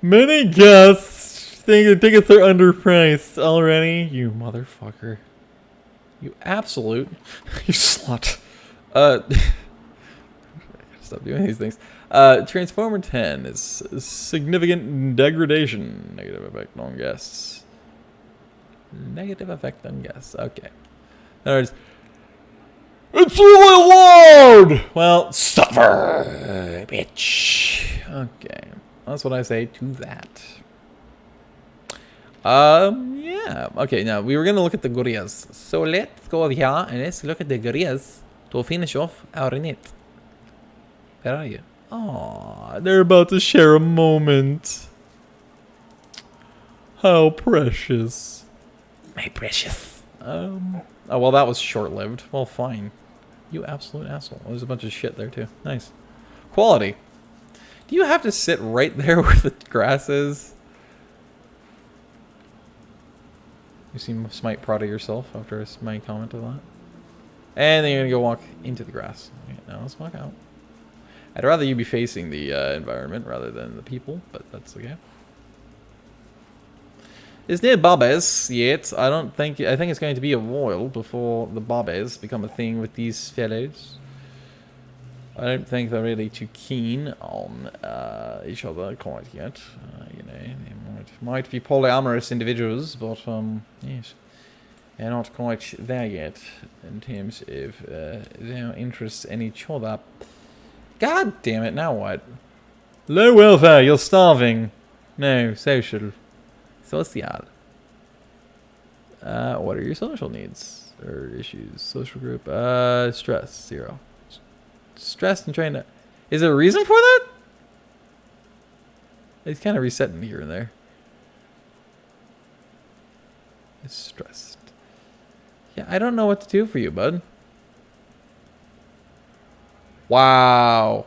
Many guests think the tickets are underpriced already. You motherfucker. You absolute. You slut. Stop doing these things. Transformer 10 is significant degradation. Negative effect on guests. Negative effect on guests. Okay. There's. It's really loud! Well, suffer, bitch. Okay. That's what I say to that. Yeah. Okay, now we were gonna look at the gorillas. So let's go here and let's look at the gorillas to finish off our net. Where are you? Aw, they're about to share a moment. How precious. My precious. Oh, well, that was short-lived. Well, fine. You absolute asshole. There's a bunch of shit there, too. Nice. Quality. Do you have to sit right there where the grass is? You seem smite proud of yourself after my comment of that. And then you're going to go walk into the grass. Okay, now let's walk out. I'd rather you be facing the environment rather than the people, but that's okay. It's near Bobbies yet. I think it's going to be a while before the Bobbies become a thing with these fellows. I don't think they're really too keen on each other quite yet. You know, they might be polyamorous individuals, but yes, they're not quite there yet in terms of their interests in each other. God damn it, now what? Low welfare, you're starving. No, social. Social. What are your social needs? Or issues? Social group? Stress, 0. Stressed and trying to... Is there a reason for that? It's kind of resetting here and there. It's stressed. Yeah, I don't know what to do for you, bud. Wow.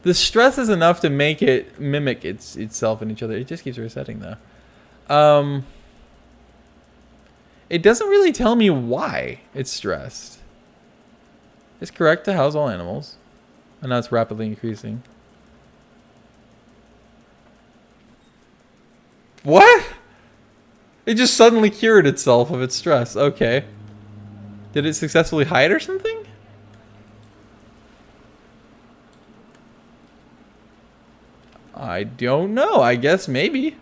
The stress is enough to make it mimic itself and each other. It just keeps resetting though. It doesn't really tell me why it's stressed. It's correct to house all animals. And now it's rapidly increasing. What? It just suddenly cured itself of its stress. Okay. Did it successfully hide or something? I don't know. I guess maybe.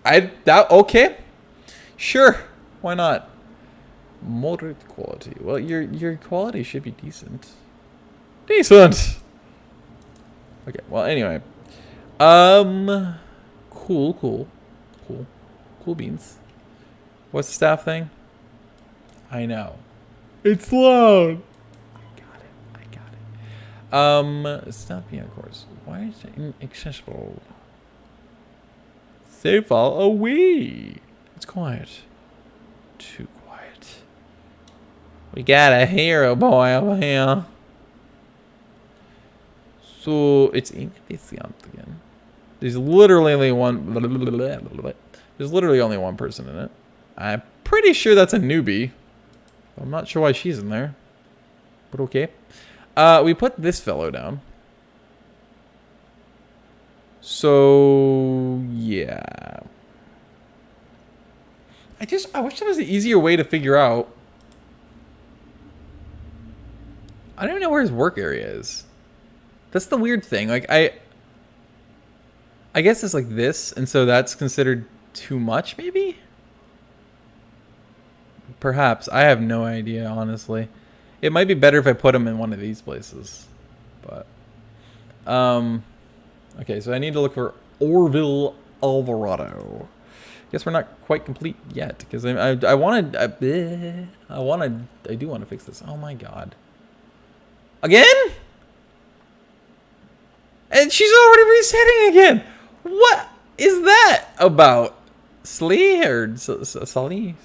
Okay. Sure. Why not? Moderate quality. Well, your quality should be decent. Decent. Okay. Well, anyway. Cool beans. What's the staff thing? I know. It's loud. I got it. Stop being on course. Why is it inaccessible? so far away. It's quiet. Too quiet. We got a hero boy over here. So it's inefficient again. There's literally only one. There's literally only one person in it. I'm pretty sure that's a newbie. I'm not sure why she's in there. But okay. We put this fellow down. So yeah. I wish there was an easier way to figure out. I don't even know where his work area is. That's the weird thing. Like I guess it's like this, and so that's considered too much, maybe? Perhaps. I have no idea, honestly. It might be better if I put him in one of these places. But okay, so I need to look for Orville Alvarado. Guess we're not quite complete yet, because I do want to fix this. Oh my god. Again? And she's already resetting again. What is that about? Slee or Sully?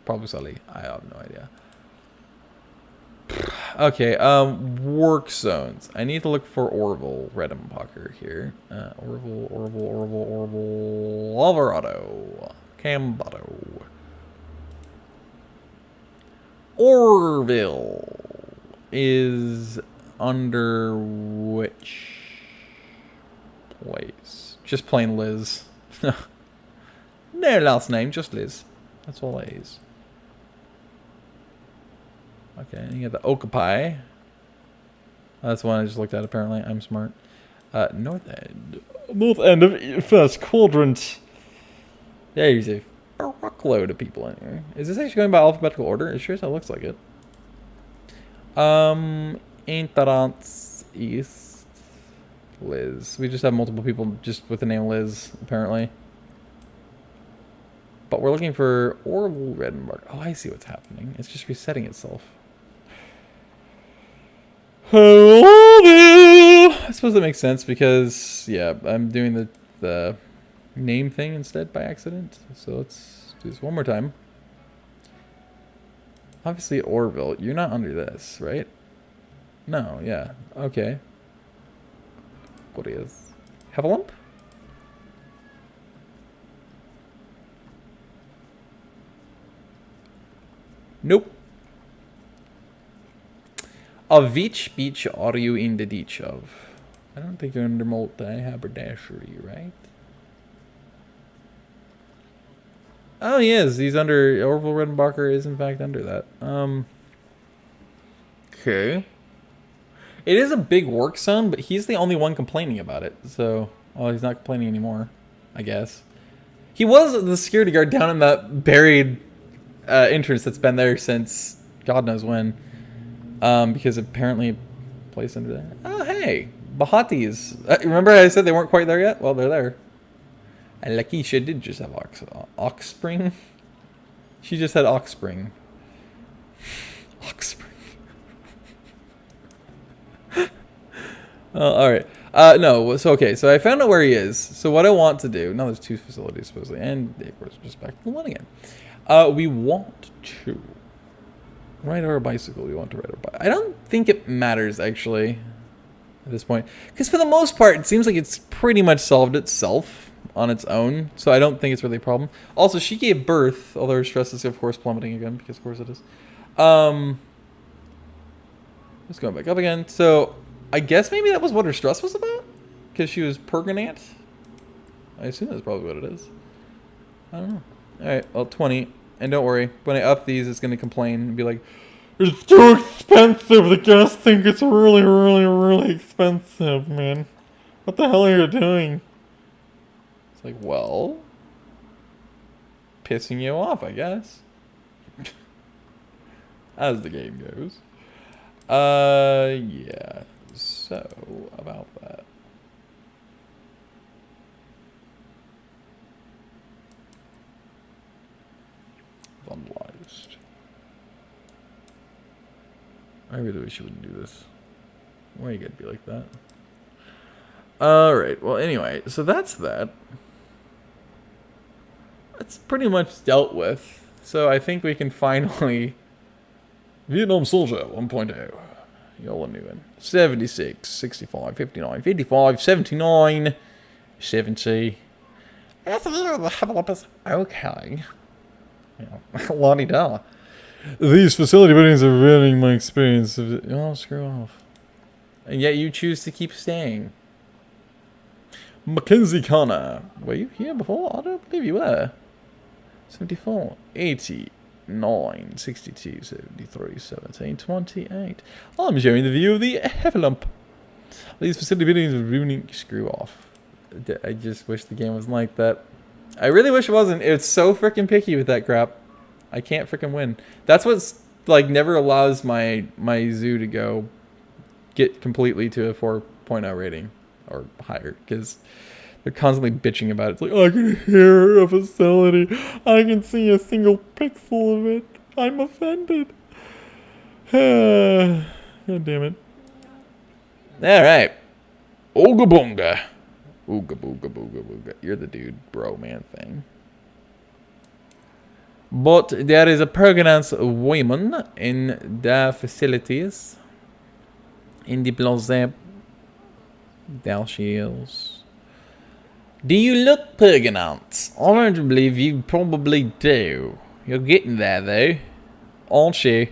Probably Sully. I have no idea. Okay, work zones. I need to look for Orville Redenbacher here. Orville Alvarado. Cambato. Orville is under which place? Just plain Liz. No last name, just Liz. That's all it is. Okay, and you got the Okapi. That's the one I just looked at, apparently. I'm smart. North End. North End of first quadrant. There's a truckload of people in here. Is this actually going by alphabetical order? It sure as hell looks like it. Entrance East. Liz. We just have multiple people just with the name Liz, apparently. But we're looking for Orville Redenbacher. Oh, I see what's happening. It's just resetting itself. I suppose that makes sense because, yeah, I'm doing the name thing instead by accident. So let's do this one more time. Obviously, Orville, you're not under this, right? No, yeah. Okay. What is? Have a lump? Nope. Of which beach are you in the ditch of? I don't think you're under multi-haberdashery, right? Oh, he is. He's under... Orville Redenbacher is, in fact, under that. Okay. It is a big work zone, but he's the only one complaining about it. So, well, he's not complaining anymore, I guess. He was the security guard down in that buried entrance that's been there since God knows when. Because apparently placed under there. Oh, hey. Bahatis. Remember I said they weren't quite there yet? Well, they're there. And Lakeisha did just have Oxspring. She just had Oxspring. Oxspring. Alright. No, so okay, so I found out where he is. So what I want to do, now there's two facilities supposedly, and of course just back to the one again. We want to ride our bicycle. We want to ride our bike. I don't think it matters actually at this point. Because for the most part, it seems like it's pretty much solved itself on its own. So I don't think it's really a problem. Also, she gave birth, although her stress is of course plummeting again, because of course it is. Just going back up again. So I guess maybe that was what her stress was about? Because she was pregnant? I assume that's probably what it is. I don't know. Alright, well, 20. And don't worry, when I up these, it's going to complain and be like, it's too expensive. The guys think it's really, really, really expensive, man. What the hell are you doing? It's like, well, pissing you off, I guess. As the game goes. Yeah. So, about that. Vandalized. I really wish you wouldn't do this. Why you gotta be like that? Alright, well anyway, so that's that. that's pretty much dealt with. So I think we can finally... Vietnam Soldier 1.0. Y'all new one. 76, 65, 59, 55, 79, 70. That's a little developers. Okay. Yeah. La-di-da. These facility buildings are ruining my experience of it. Oh, screw off. And yet you choose to keep staying. Mackenzie Connor. Were you here before? I don't believe you were. 74, 89, 62, 73, 17, 28. I'm showing the view of the Heffalump. These facility buildings are ruining... Screw off. I just wish the game was like that. I really wish it wasn't. It's so freaking picky with that crap. I can't freaking win. That's what's like never allows my zoo to get completely to a 4.0 rating or higher, because they're constantly bitching about it. It's like, I can hear a facility. I can see a single pixel of it. I'm offended. God damn it. Alright. Ooga boonga. Ooga booga booga booga. You're the dude, bro, man thing. But there is a pregnant woman in the facilities. In the plaza. There she is. Do you look pregnant? I don't believe you probably do. You're getting there though. Aren't you?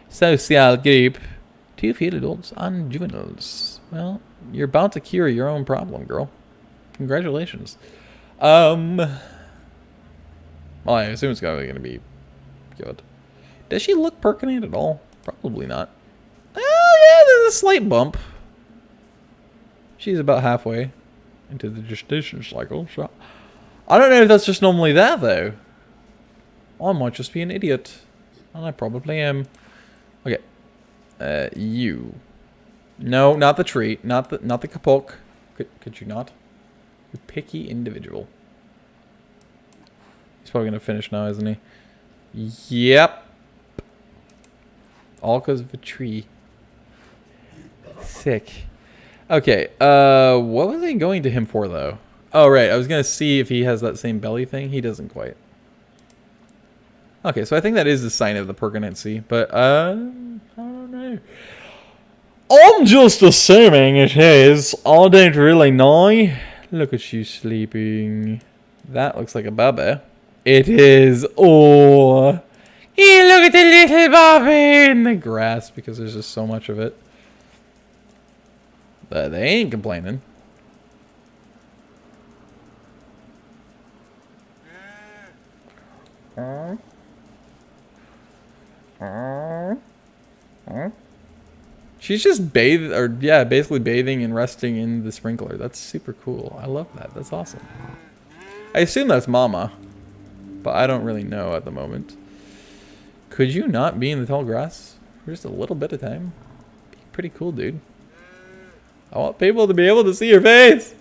Social group. 2 field adults and juveniles. Well, you're about to cure your own problem, girl. Congratulations. Well, I assume it's going to be good. Does she look perkinate at all? Probably not. Oh, yeah, there's a slight bump. She's about halfway into the gestation cycle, so... I don't know if that's just normally that, though. I might just be an idiot. And I probably am. Okay. You. No, not the tree. Not the kapok. Could you not? You picky individual. He's probably gonna finish now, isn't he? Yep. All because of a tree. Sick. Okay, what was I going to him for, though? Oh, right, I was gonna see if he has that same belly thing. He doesn't quite. Okay, so I think that is the sign of the pregnancy, but, I don't know. I'm just assuming it is. I don't really know. Look at you sleeping. That looks like a baba. It is. Oh. Hey, look at the little baba in the grass because there's just so much of it. But they ain't complaining. She's just basically bathing and resting in the sprinkler. That's super cool. I love that. That's awesome. I assume that's Mama, but I don't really know at the moment. Could you not be in the tall grass for just a little bit of time? Pretty cool, dude. I want people to be able to see your face.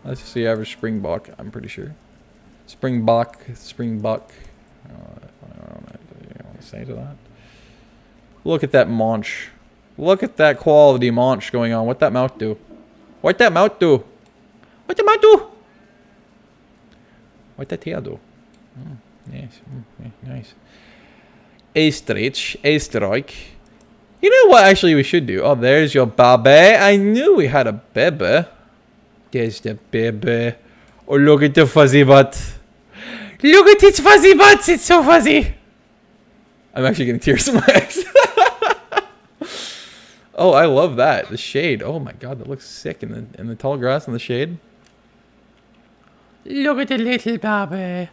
That's just the average springbok, I'm pretty sure. Springbuck. I don't know what you want to say to that. Look at that maunch. Look at that quality maunch going on. What that mouth do? What that mouth do? What the mouth do? What that tail do? Nice. Nice. A stretch. A strike. You know what actually we should do? Oh, there's your baby. I knew we had a baby. There's the baby. Oh, look at the fuzzy butt. Look at its fuzzy butts. It's so fuzzy. I'm actually getting tears in my eyes. Oh, I love that. The shade. Oh my god, that looks sick in the tall grass in the shade. Look at the little baby.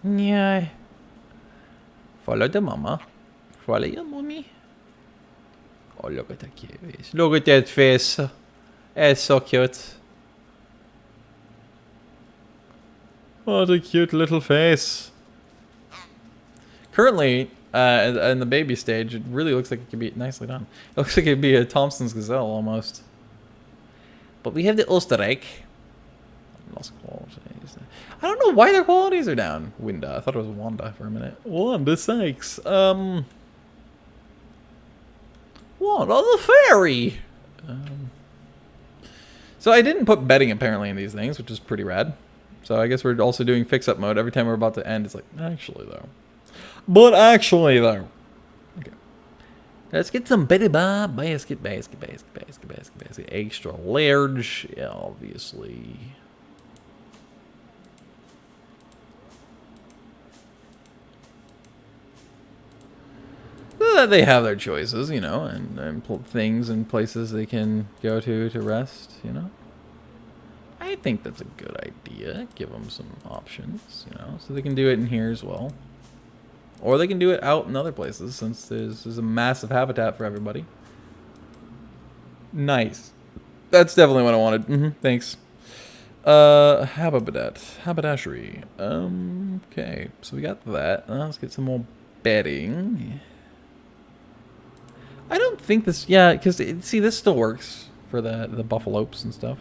Yeah. Follow the mama. Follow your mommy. Oh, look at that cute face. Look at that face. It's so cute. What a cute little face. Currently, in the baby stage, it really looks like it could be nicely done. It looks like it could be a Thompson's Gazelle almost. But we have the Oostenrijk. Lost qualities. I don't know why their qualities are down. Winda. I thought it was Wanda for a minute. Wanda sakes. What on the fairy? So I didn't put betting apparently in these things, which is pretty rad. So I guess we're also doing fix-up mode. Every time we're about to end, it's like, actually, though. But actually, though. Okay. Let's get some Betty Bob basket. Extra large, yeah, obviously. They have their choices, you know, and things and places they can go to rest, you know. I think that's a good idea. Give them some options, you know, so they can do it in here as well. Or they can do it out in other places, since there's a massive habitat for everybody. Nice. That's definitely what I wanted. Thanks. Haberdashery. Okay, so we got that. Let's get some more bedding. I don't think this, yeah, because, see, this still works for the buffalopes and stuff.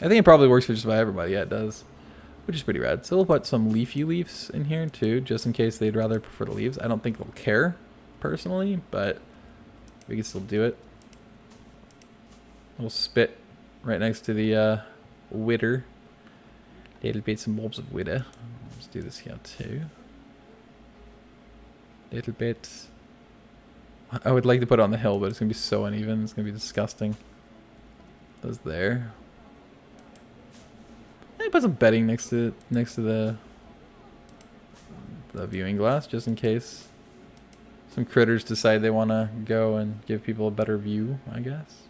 I think it probably works for just about everybody. Yeah, it does. Which is pretty rad. So we'll put some leafy leaves in here, too, just in case they'd rather prefer the leaves. I don't think they'll care, personally, but we can still do it. We'll spit right next to the witter. Little bits and bobs of witter. Let's do this here, too. Little bit. I would like to put it on the hill, but it's going to be so uneven. It's going to be disgusting. Those there. I put some bedding next to the viewing glass, just in case some critters decide they want to go and give people a better view, I guess.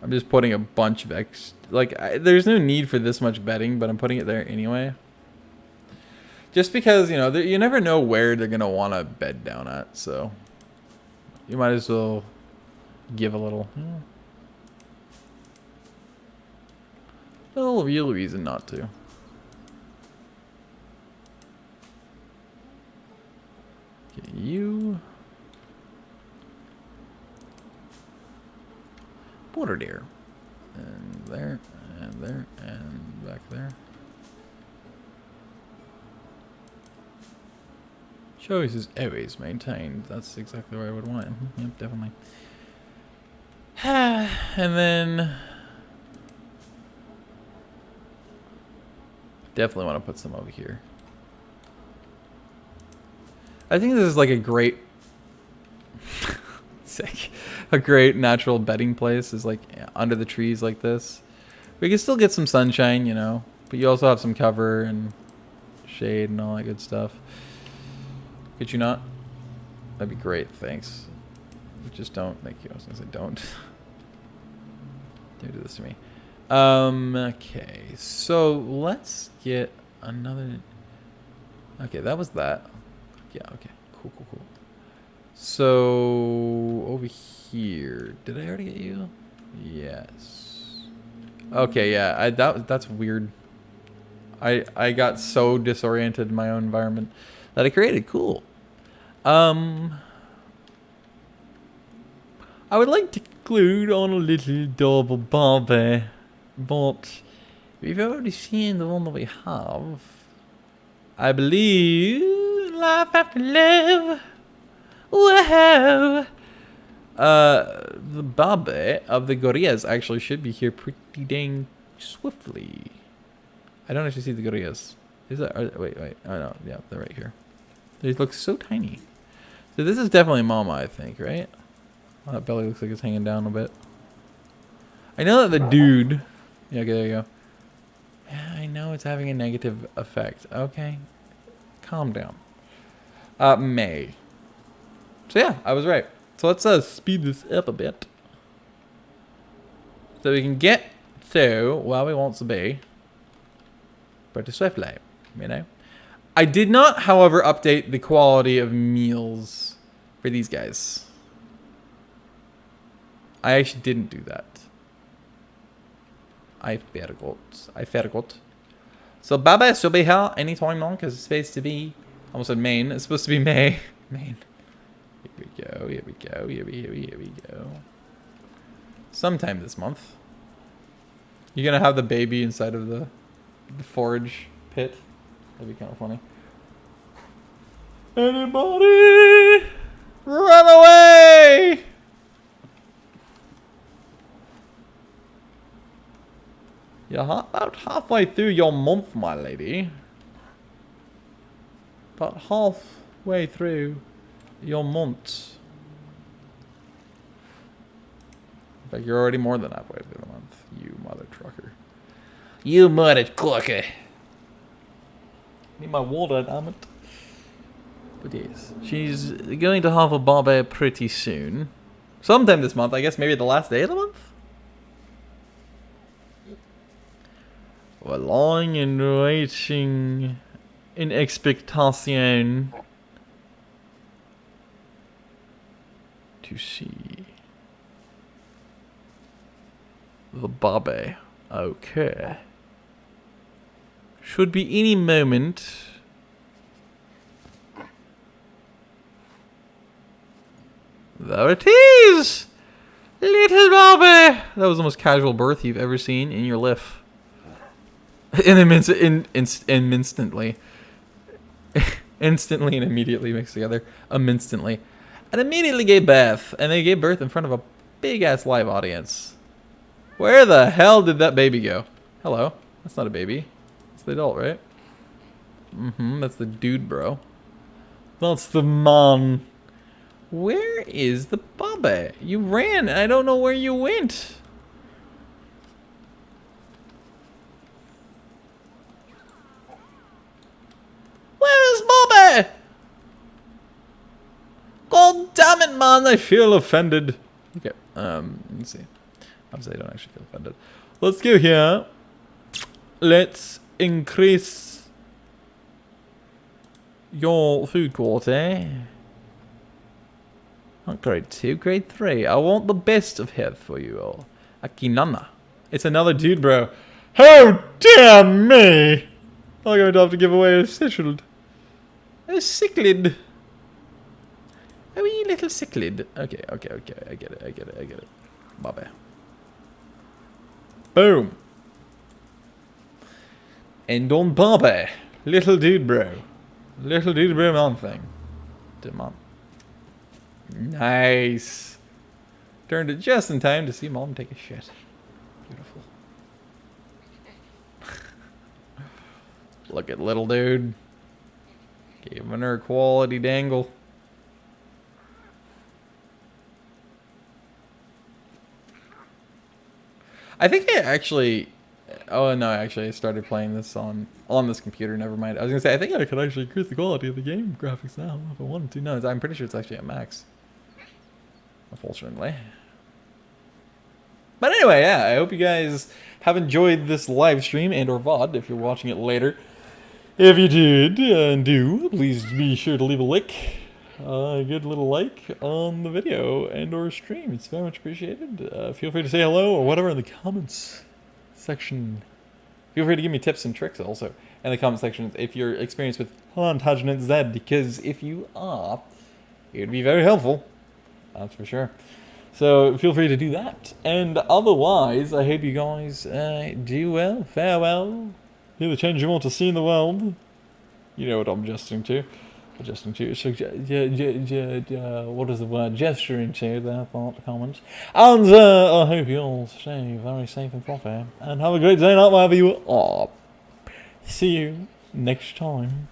I'm just putting a bunch of there's no need for this much bedding, but I'm putting it there anyway. Just because, you know, you never know where they're going to want to bed down at, so you might as well give a little. No real reason not to. Okay, you. Border deer. And there, and back there. Choice is always maintained. That's exactly where I would want it. Yep, definitely. And then definitely want to put some over here. I think this is like a great a great natural bedding place is like under the trees like this. We can still get some sunshine, you know, but you also have some cover and shade and all that good stuff. Could you not? That'd be great, thanks. Just don't. Thank you. I was gonna say don't. Don't do this to me. Okay, so let's get another. Okay, that was that. Yeah, okay. Cool. So over here. Did I already get you? Yes. Okay, yeah. That's weird. I got so disoriented in my own environment that I created. Cool. I would like to conclude on a little double Barbie, but we've already seen the one that we have. I believe life after love. Whoa! The Barbie of the gorillas actually should be here pretty dang swiftly. I don't actually see the gorillas. Is that? Wait. Oh no, yeah, they're right here. They look so tiny. So this is definitely Mama, I think, right? Oh, that belly looks like it's hanging down a bit. I know that the dude... Yeah, okay, there you go. Yeah, I know it's having a negative effect. Okay. Calm down. May. So yeah, I was right. So let's speed this up a bit. So we can get to where we want to be. Pretty swiftly, you know? I did not, however, update the quality of meals for these guys. I actually didn't do that. I forgot. So Baba should be here anytime now because it's supposed to be, I almost said Maine. It's supposed to be May. Maine. Here we go. Sometime this month. You're gonna have the baby inside of the forage pit. That'd be kind of funny. Anybody? Run away! You're about halfway through your month, my lady. About halfway through your month. In fact, you're already more than halfway through the month, you mother trucker. You mother clucker. Need my water, damn it. But yes, she's going to have a barbie pretty soon. Sometime this month, I guess maybe the last day of the month? We're lying and waiting in expectation to see the barbie. Okay. Should be any moment. There it is! Little Bobby! That was the most casual birth you've ever seen in your life. Instantly. Instantly and immediately mixed together. Instantly. And immediately gave birth. And they gave birth in front of a big-ass live audience. Where the hell did that baby go? Hello. That's not a baby. It's the adult, right? That's the dude, bro. That's the man. Where is the Bobby? You ran, and I don't know where you went. Where is Bobby? God damn it, man! I feel offended. Okay, let's see. Obviously, I don't actually feel offended. Let's go here. Let's increase your food quality. Not grade 2, grade 3. I want the best of health for you all. Akinana. It's another dude, bro. Oh, damn me! I'm going to have to give away a cichlid. A cichlid. A wee little cichlid. Okay. I get it. Bobby. Boom. And on Bobby. Little dude, bro. Little dude, bro, man thing. Demand. Nice. Turned it just in time to see Mom take a shit. Beautiful. Look at little dude. Giving her a quality dangle. I think I actually... Oh no, actually I started playing this on this computer, never mind. I was gonna say, I think I could actually increase the quality of the game graphics now if I wanted to. No, I'm pretty sure it's actually at max. Unfortunately. But anyway, yeah, I hope you guys have enjoyed this live stream and or VOD if you're watching it later. If you did and do, please be sure to leave a like. A good little like on the video and or stream. It's very much appreciated. Feel free to say hello or whatever in the comments section. Feel free to give me tips and tricks also in the comment section if you're experienced with Plantagenet Zed, because if you are, it would be very helpful. That's for sure. So feel free to do that. And otherwise, I hope you guys do well, farewell. You're the change you want to see in the world. You know what I'm gesturing to. So, what is the word? Gesturing to there, thought, comments. And I hope you all stay very safe and frothy. And have a great day night wherever you are. See you next time.